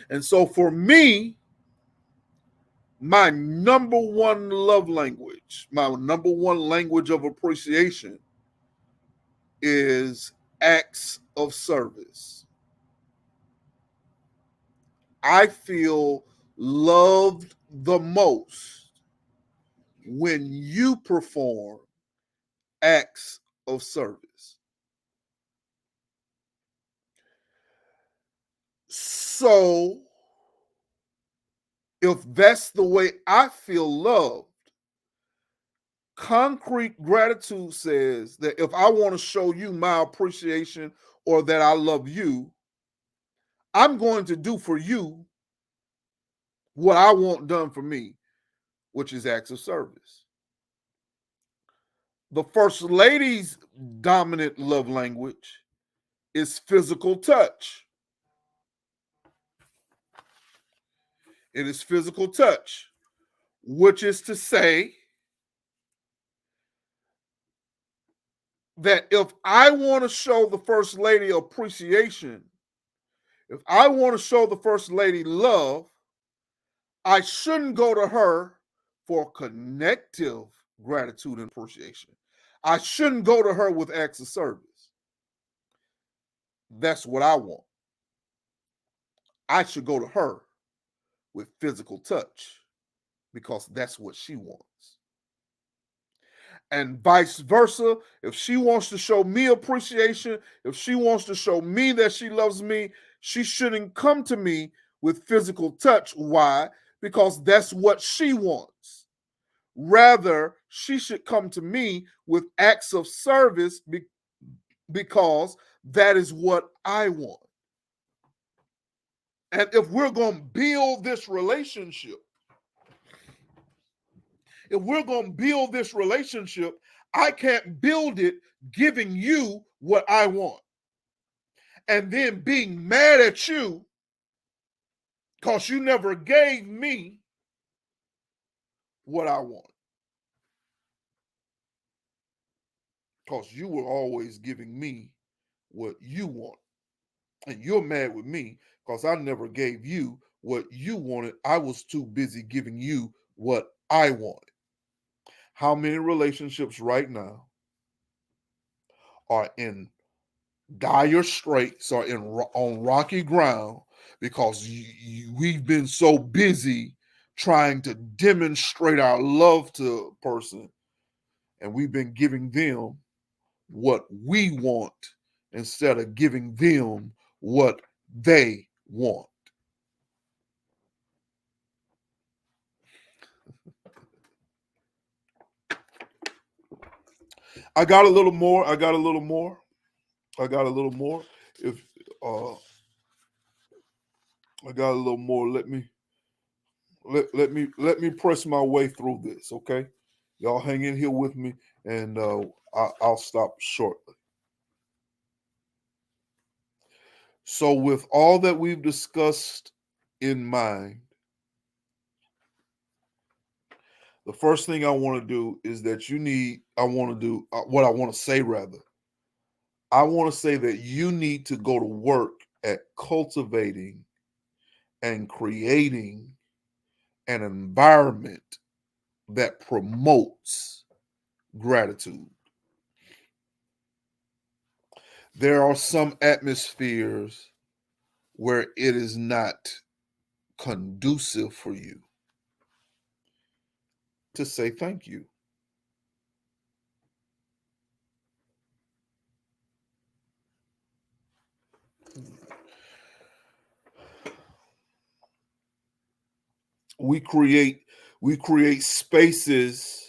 And so for me, my number one love language, my number one language of appreciation is acts of service. I feel loved the most when you perform acts of service. So, if that's the way I feel loved, concrete gratitude says that if I want to show you my appreciation or that I love you, I'm going to do for you what I want done for me, which is acts of service. The first lady's dominant love language is physical touch. It is physical touch, which is to say that if I want to show the first lady appreciation, if I want to show the first lady love, I shouldn't go to her for connective gratitude and appreciation. I shouldn't go to her with acts of service. That's what I want. I should go to her with physical touch because that's what she wants. And vice versa, if she wants to show me appreciation, if she wants to show me that she loves me, she shouldn't come to me with physical touch. Why? Because that's what she wants. Rather, she should come to me with acts of service because that is what I want. And if we're going to build this relationship, If we're going to build this relationship, I can't build it giving you what I want and then being mad at you because you never gave me what I want. Because you were always giving me what you want. And you're mad with me because I never gave you what you wanted. I was too busy giving you what I wanted. How many relationships right now are in dire straits or on rocky ground because we've been so busy trying to demonstrate our love to a person, and we've been giving them what we want instead of giving them what they want. I got a little more. I got a little more. I got a little more. If uh I got a little more, let me press my way through this, okay? Y'all hang in here with me, and I'll stop shortly. So, with all that we've discussed in mind, the first thing I want to do is that I want to do what I want to say rather. I want to say that you need to go to work at cultivating and creating an environment that promotes gratitude. There are some atmospheres where it is not conducive for you to say thank you. We create we create spaces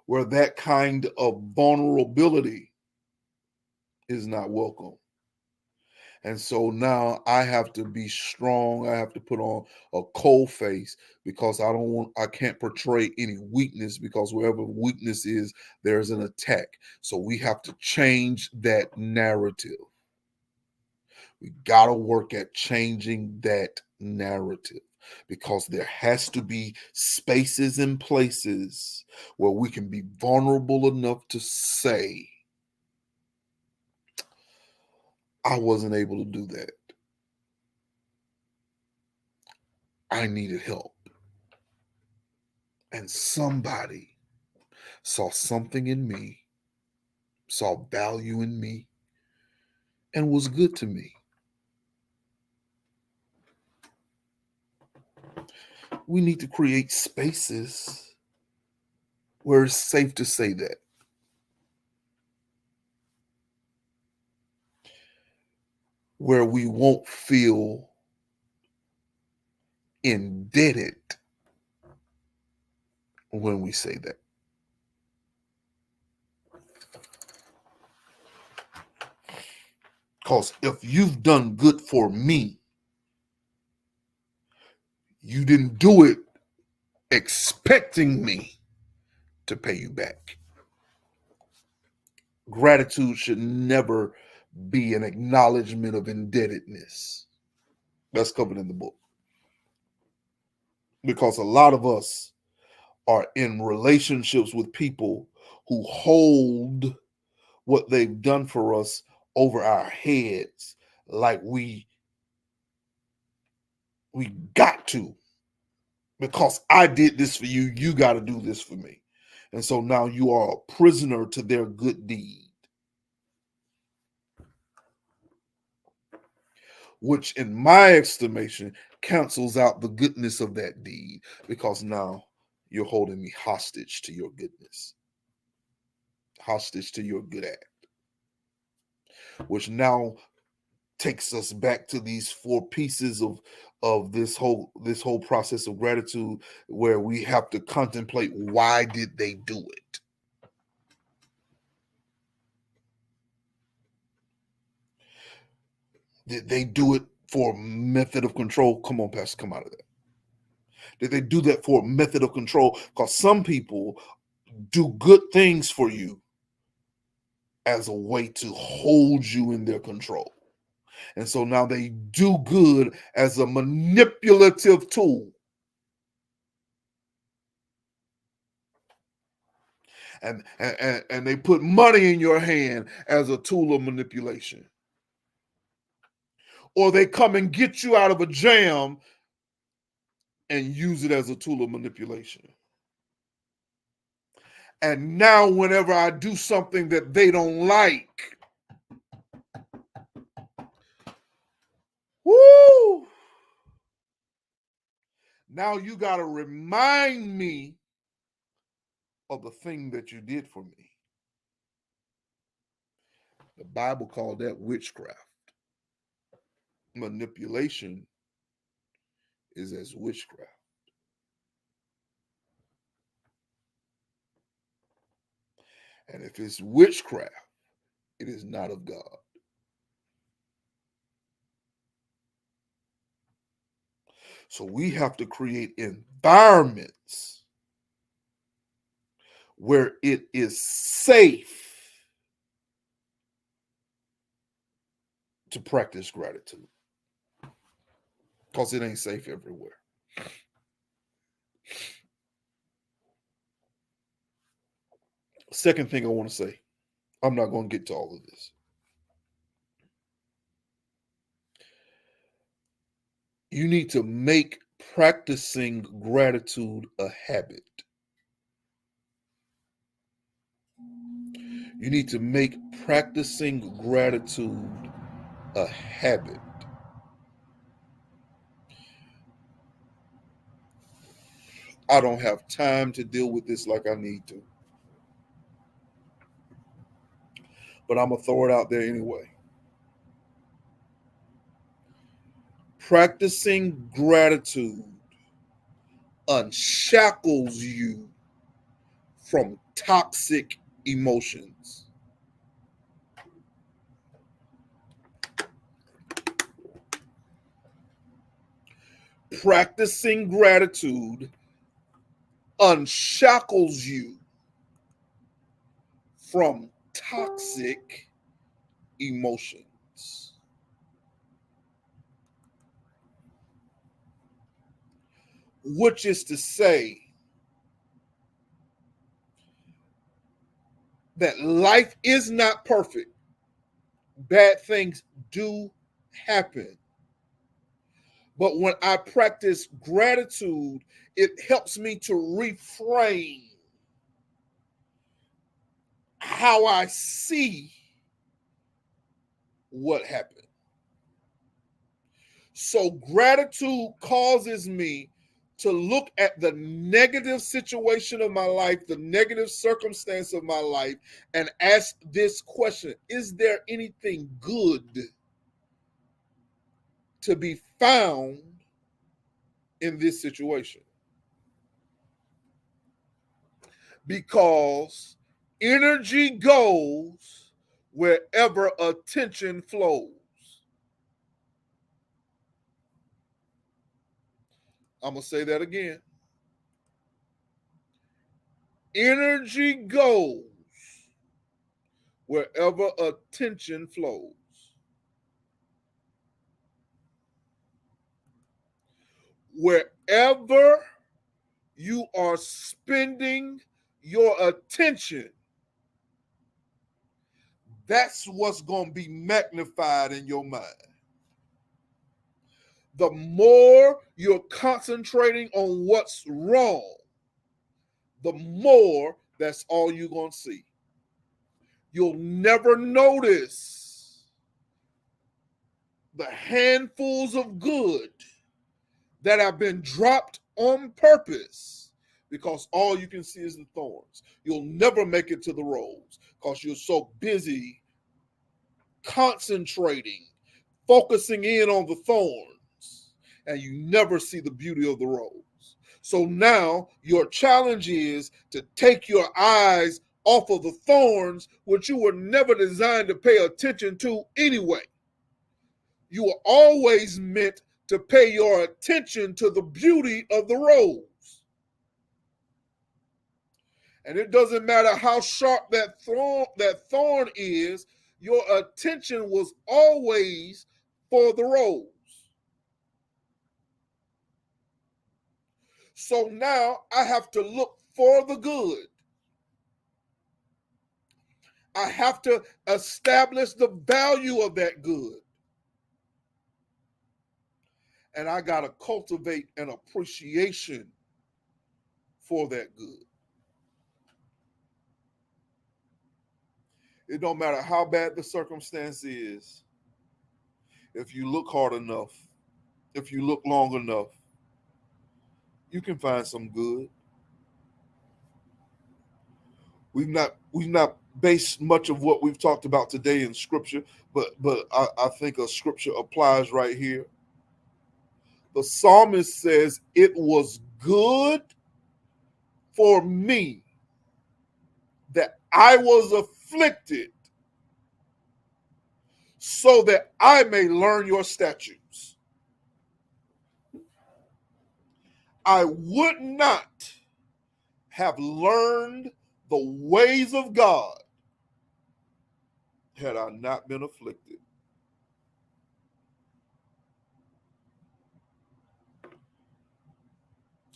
where that kind of vulnerability is not welcome. And so now I have to be strong. I have to put on a cold face because I can't portray any weakness because wherever weakness is, there's an attack. So we have to change that narrative. We got to work at changing that narrative because there has to be spaces and places where we can be vulnerable enough to say, I wasn't able to do that. I needed help. And somebody saw something in me, saw value in me, and was good to me. We need to create spaces where it's safe to say that. Where we won't feel indebted when we say that. Because if you've done good for me, you didn't do it expecting me to pay you back. Gratitude should never be an acknowledgement of indebtedness. That's covered in the book. Because a lot of us are in relationships with people who hold what they've done for us over our heads like we got to. Because I did this for you, you got to do this for me. And so now you are a prisoner to their good deed, which in my estimation cancels out the goodness of that deed because now you're holding me hostage to your goodness, hostage to your good act, which now takes us back to these four pieces of this whole process of gratitude where we have to contemplate, why did they do it? Did they do it for method of control? Come on, Pastor, come out of that. Did they do that for a method of control? Because some people do good things for you as a way to hold you in their control. And so now they do good as a manipulative tool. And they put money in your hand as a tool of manipulation. Or they come and get you out of a jam and use it as a tool of manipulation. And now whenever I do something that they don't like, woo! Now you got to remind me of the thing that you did for me. The Bible called that witchcraft. Manipulation is as witchcraft. And if it's witchcraft, it is not of God. So we have to create environments where it is safe to practice gratitude. Because it ain't safe everywhere. Second thing I want to say, I'm not going to get to all of this. You need to make practicing gratitude a habit. You need to make practicing gratitude a habit. I don't have time to deal with this like I need to. But I'm going to throw it out there anyway. Practicing gratitude unshackles you from toxic emotions. Practicing gratitude unshackles you from toxic emotions. Which is to say that life is not perfect. Bad things do happen. But when I practice gratitude, it helps me to reframe how I see what happened. So gratitude causes me to look at the negative situation of my life, the negative circumstance of my life, and ask this question: is there anything good to be found in this situation? Because energy goes wherever attention flows. I'm going to say that again. Energy goes wherever attention flows. Wherever you are spending your attention, that's what's going to be magnified in your mind. The more you're concentrating on what's wrong, the more that's all you're going to see. You'll never notice the handfuls of good that have been dropped on purpose because all you can see is the thorns. You'll never make it to the rose because you're so busy concentrating, focusing in on the thorns, and you never see the beauty of the rose. So now your challenge is to take your eyes off of the thorns, which you were never designed to pay attention to anyway. You were always meant to pay your attention to the beauty of the rose. And it doesn't matter how sharp that thorn is, your attention was always for the rose. So now I have to look for the good. I have to establish the value of that good. And I got to cultivate an appreciation for that good. It don't matter how bad the circumstance is. If you look hard enough, if you look long enough, you can find some good. We've not based much of what we've talked about today in scripture, but I think a scripture applies right here. The psalmist says, "It was good for me that I was afflicted, so that I may learn your statutes. I would not have learned the ways of God had I not been afflicted."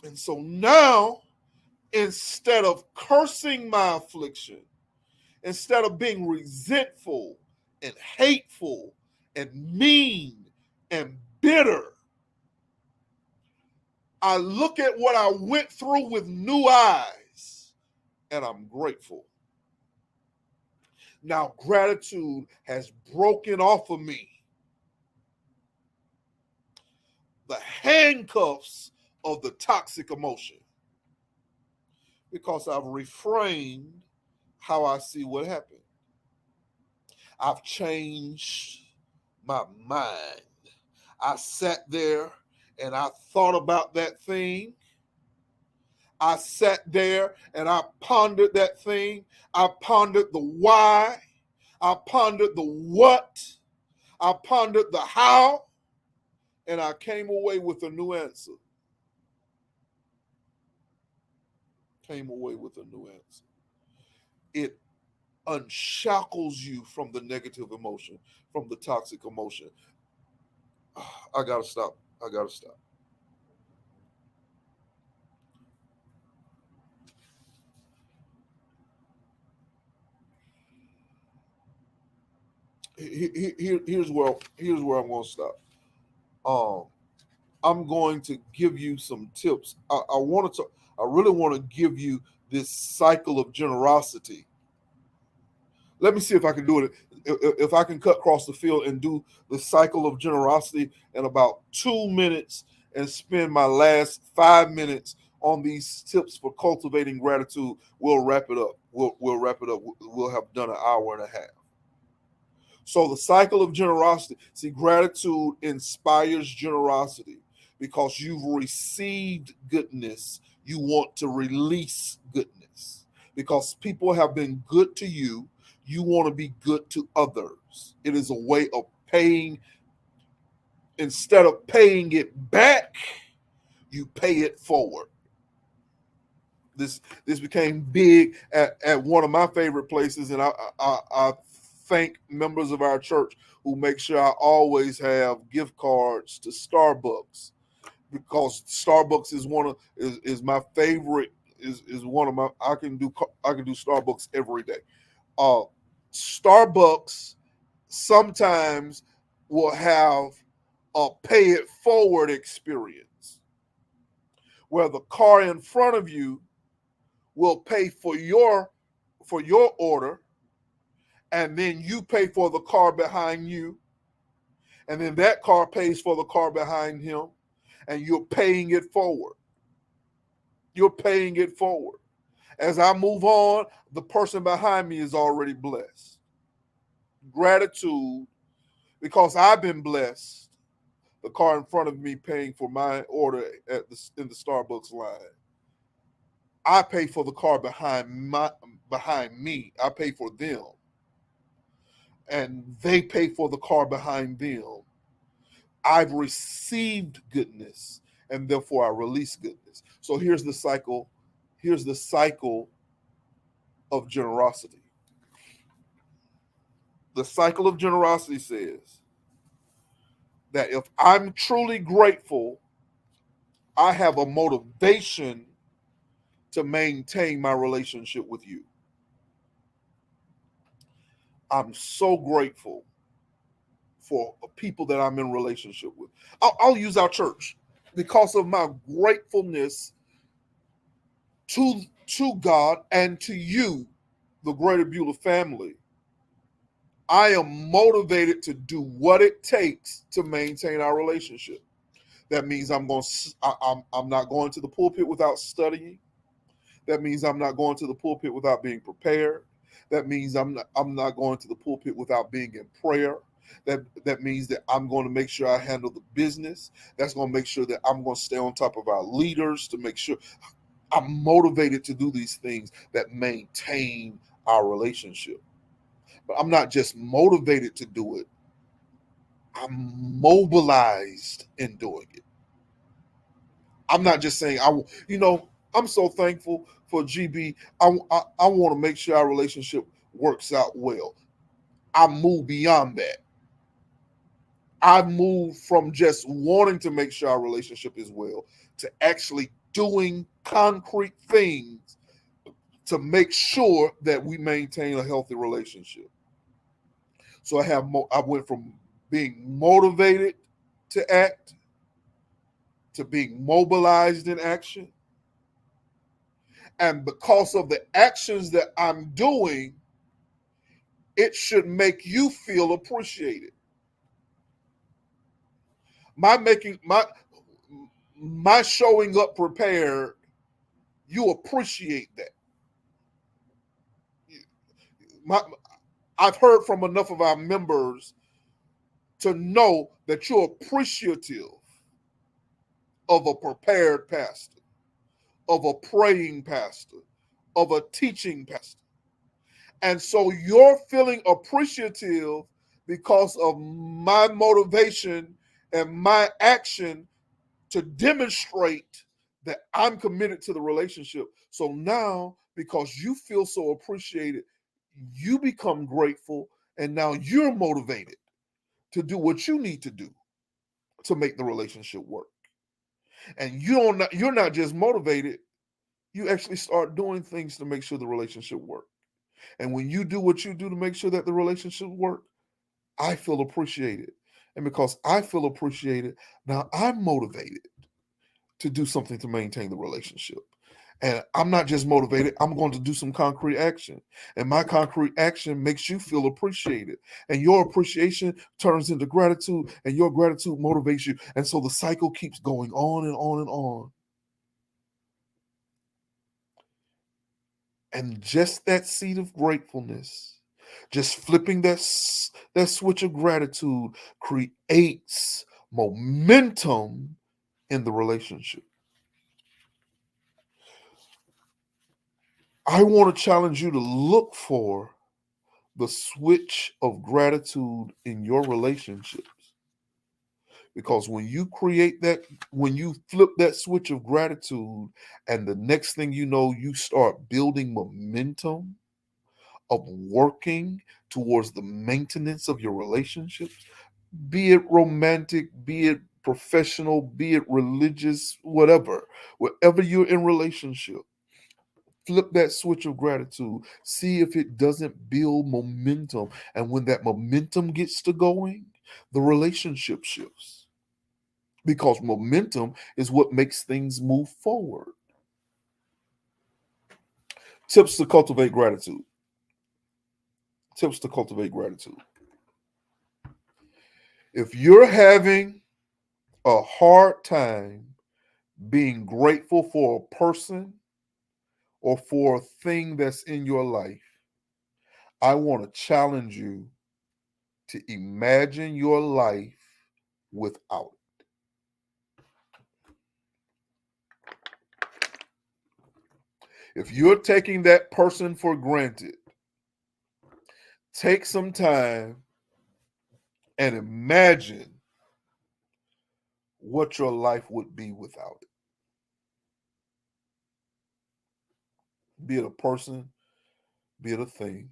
And so now, instead of cursing my affliction, instead of being resentful and hateful and mean and bitter, I look at what I went through with new eyes and I'm grateful. Now, gratitude has broken off of me the handcuffs of the toxic emotion because I've reframed how I see what happened. I've changed my mind. I sat there and I thought about that thing. I sat there and I pondered that thing. I pondered the why. I pondered the what. I pondered the how. And I came away with a new answer. Came away with a new answer. It unshackles you from the negative emotion, from the toxic emotion. I gotta stop. I gotta stop. Here's where I'm gonna stop. Um, I'm going to give you some tips. I want to. I really want to give you this cycle of generosity. Let me see if I can do it. If I can cut across the field and do the cycle of generosity in about 2 minutes and spend my last 5 minutes on these tips for cultivating gratitude, we'll wrap it up. We'll wrap it up. We'll have done an hour and a half. So the cycle of generosity. See, gratitude inspires generosity because you've received goodness. You want to release goodness because people have been good to you. You want to be good to others. It is a way of paying. Instead of paying it back, you pay it forward. This became big at one of my favorite places, and I thank members of our church who make sure I always have gift cards to Starbucks because Starbucks is my favorite is one of my I can do Starbucks every day. Uh, Starbucks sometimes will have a pay it forward experience where the car in front of you will pay for your order, and then you pay for the car behind you, and then that car pays for the car behind him, and you're paying it forward. You're paying it forward. As I move on, the person behind me is already blessed. Gratitude, because I've been blessed. The car in front of me paying for my order in the Starbucks line. I pay for the car behind me. I pay for them, and they pay for the car behind them. I've received goodness, and therefore I release goodness. So here's the cycle. Here's the cycle of generosity. The cycle of generosity says that if I'm truly grateful, I have a motivation to maintain my relationship with you. I'm so grateful for people that I'm in relationship with. I'll use our church because of my gratefulness to God and to you, the Greater Beulah family. I am motivated to do what it takes to maintain our relationship. That means I'm not going to the pulpit without studying. That means I'm not going to the pulpit without being prepared. That means I'm not going to the pulpit without being in prayer. That means that I'm going to make sure I handle the business. That's going to make sure that I'm going to stay on top of our leaders to make sure I'm motivated to do these things that maintain our relationship. But I'm not just motivated to do it. I'm mobilized in doing it. I'm not just saying I'm so thankful for GB. I want to make sure our relationship works out well. I move beyond that. I move from just wanting to make sure our relationship is well to actually doing concrete things to make sure that we maintain a healthy relationship. So I went from being motivated to act to being mobilized in action. And because of the actions that I'm doing, it should make you feel appreciated. My showing up prepared, you appreciate that. I've heard from enough of our members to know that you're appreciative of a prepared pastor, of a praying pastor, of a teaching pastor. And so you're feeling appreciative because of my motivation and my action to demonstrate that I'm committed to the relationship. So now, because you feel so appreciated, you become grateful, and now you're motivated to do what you need to do to make the relationship work. And you're not just motivated, you actually start doing things to make sure the relationship works. And when you do what you do to make sure that the relationship works, I feel appreciated. And because I feel appreciated, now I'm motivated to do something to maintain the relationship. And I'm not just motivated, I'm going to do some concrete action. And my concrete action makes you feel appreciated. And your appreciation turns into gratitude, and your gratitude motivates you. And so the cycle keeps going on and on and on. And just that seed of gratefulness, just flipping that switch of gratitude creates momentum in the relationship. I want to challenge you to look for the switch of gratitude in your relationships. Because when you flip that switch of gratitude, and the next thing you know, you start building momentum of working towards the maintenance of your relationships, be it romantic, be it professional, be it religious, wherever you're in relationship, flip that switch of gratitude. See if it doesn't build momentum. And when that momentum gets to going, the relationship shifts. Because momentum is what makes things move forward. Tips to cultivate gratitude. Tips to cultivate gratitude. If you're having a hard time being grateful for a person or for a thing that's in your life, I want to challenge you to imagine your life without it. If you're taking that person for granted, take some time and imagine what your life would be without it. Be it a person, be it a thing.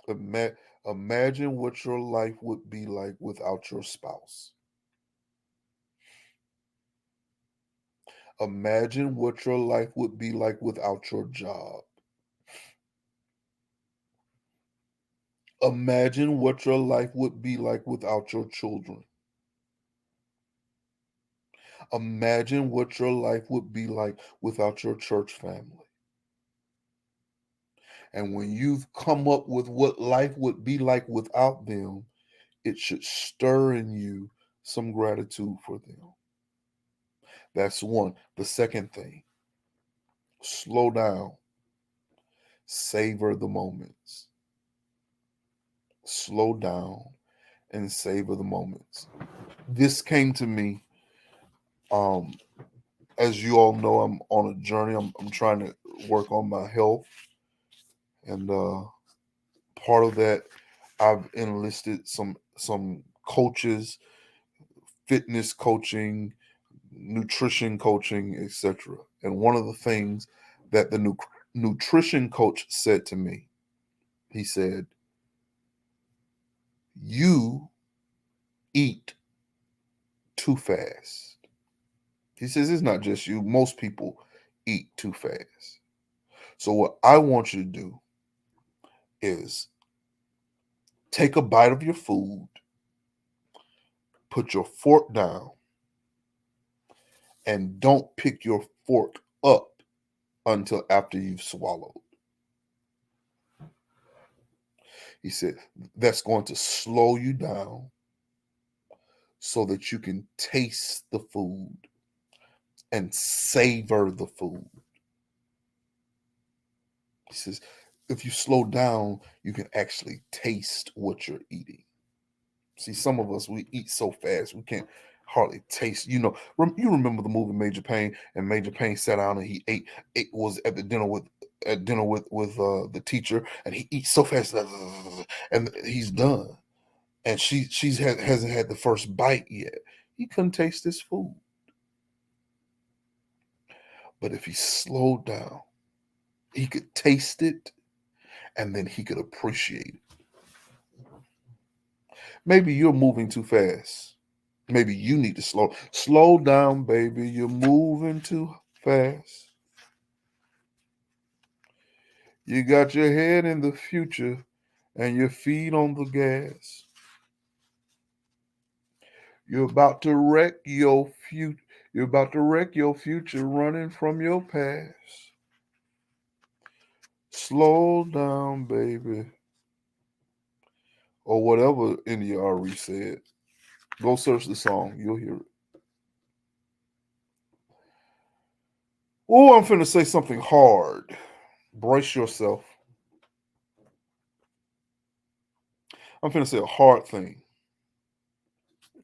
Ima- Imagine what your life would be like without your spouse. Imagine what your life would be like without your job. Imagine what your life would be like without your children. Imagine what your life would be like without your church family. And when you've come up with what life would be like without them, it should stir in you some gratitude for them. That's one. The second thing, slow down, savor the moments. Slow down and savor the moments. This came to me. Um, as you all know, I'm on a journey. I'm trying to work on my health, and part of that, I've enlisted some coaches, fitness coaching, nutrition coaching, etc. And one of the things that the nutrition coach said to me, he said, "You eat too fast." He says it's not just you; most people eat too fast. So what I want you to do is take a bite of your food, put your fork down, and don't pick your fork up until after you've swallowed. He said that's going to slow you down so that you can taste the food and savor the food. He says if you slow down, you can actually taste what you're eating. See, some of us, we eat so fast we can't hardly taste. You remember the movie Major Payne, and Major Payne sat down and he ate was at dinner with the teacher, and he eats so fast, and he's done. And hasn't had the first bite yet. He couldn't taste his food. But if he slowed down, he could taste it, and then he could appreciate it. Maybe you're moving too fast. Maybe you need to slow down, baby. You're moving too fast. You got your head in the future and your feet on the gas. You're about to wreck your future. You're about to wreck your future running from your past. Slow down, baby. Or whatever NERE said. Go search the song. You'll hear it. Oh, I'm finna say something hard. Brace yourself. I'm finna say a hard thing.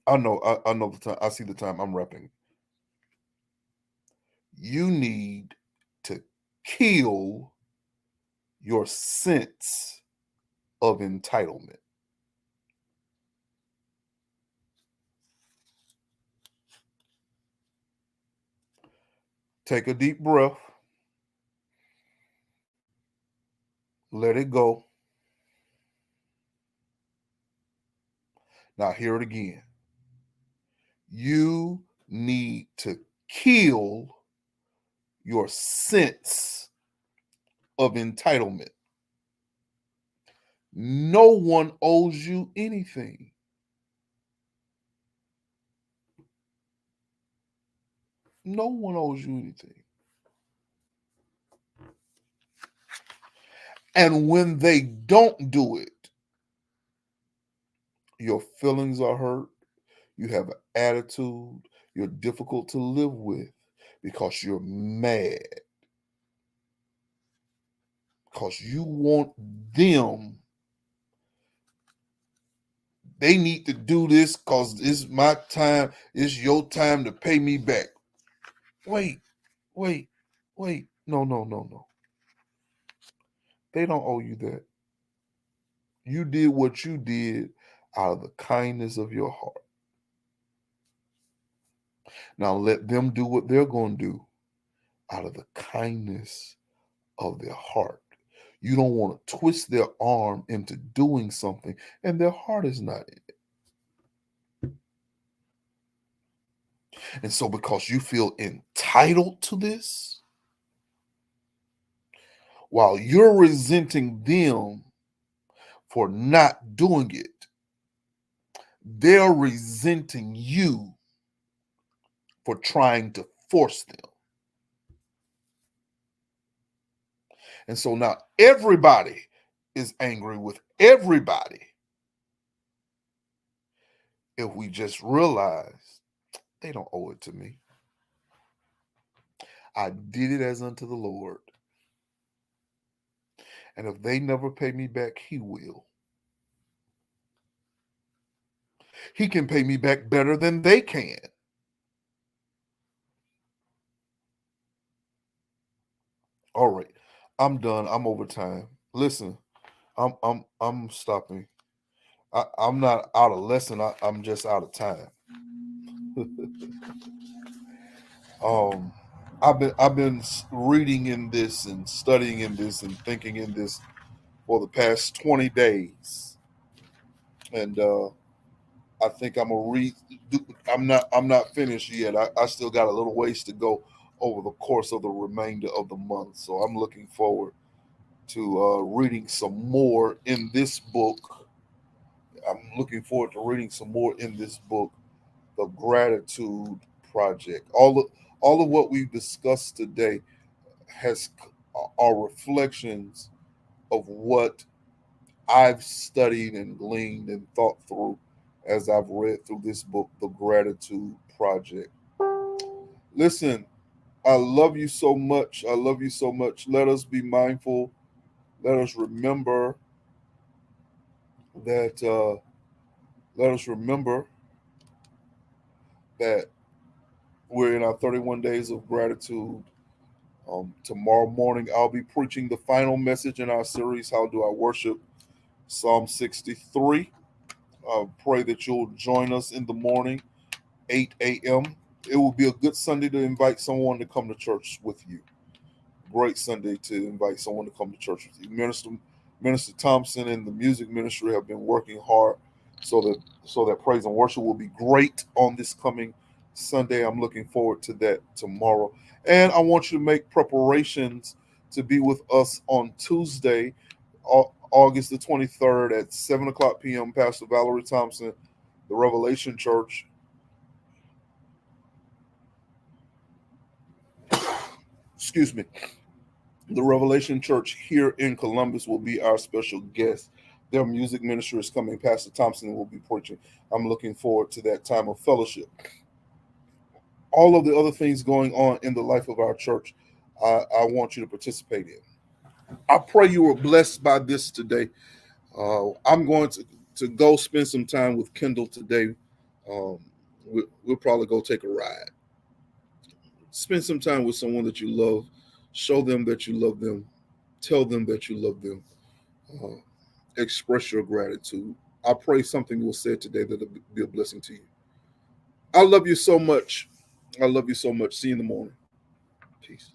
I know. I know the time. I see the time. I'm rapping. You need to kill your sense of entitlement. Take a deep breath. Let it go. Now hear it again. You need to kill your sense of entitlement. No one owes you anything. No one owes you anything. And when they don't do it, your feelings are hurt. You have an attitude. You're difficult to live with because you're mad. Because you want them. They need to do this because it's my time. It's your time to pay me back. Wait, wait, wait. No, no, no, no. They don't owe you that. You did what you did out of the kindness of your heart. Now let them do what they're going to do out of the kindness of their heart. You don't want to twist their arm into doing something and their heart is not in it. And so because you feel entitled to this, while you're resenting them for not doing it, they're resenting you for trying to force them. And so now everybody is angry with everybody if we just realize they don't owe it to me. I did it as unto the Lord. And if they never pay me back, he will. He can pay me back better than they can. All right. I'm done. I'm over time. Listen, I'm stopping. I'm not out of lesson. I'm just out of time. I've been reading in this and studying in this and thinking in this for the past 20 days, and I think I'm gonna read. I'm not finished yet. I still got a little ways to go over the course of the remainder of the month. So I'm looking forward to reading some more in this book. I'm looking forward to reading some more in this book, The Gratitude Project. All of what we've discussed today has are reflections of what I've studied and gleaned and thought through as I've read through this book, The Gratitude Project. Listen, I love you so much. I love you so much. Let us be mindful. Let us remember that. Let us remember that we're in our 31 days of gratitude. Tomorrow morning, I'll be preaching the final message in our series, How Do I Worship? Psalm 63. Pray that you'll join us in the morning, 8 a.m. It will be a good Sunday to invite someone to come to church with you. Great Sunday to invite someone to come to church with you. Minister Thompson and the music ministry have been working hard so that praise and worship will be great on this coming Sunday. I'm looking forward to that tomorrow. And I want you to make preparations to be with us on Tuesday, August the 23rd at 7 o'clock p.m. Pastor Valerie Thompson, the Revelation Church. Excuse me. The Revelation Church here in Columbus will be our special guest. Their music minister is coming. Pastor Thompson will be preaching. I'm looking forward to that time of fellowship. All of the other things going on in the life of our church, I want you to participate in. I pray you were blessed by this today. I'm going to go spend some time with Kendall today. Um, we'll probably go take a ride. Spend some time with someone that you love. Show them that you love them. Tell them that you love them. Uh, express your gratitude. I pray something was said today that'll be a blessing to you. I love you so much. I love you so much. See you in the morning. Peace.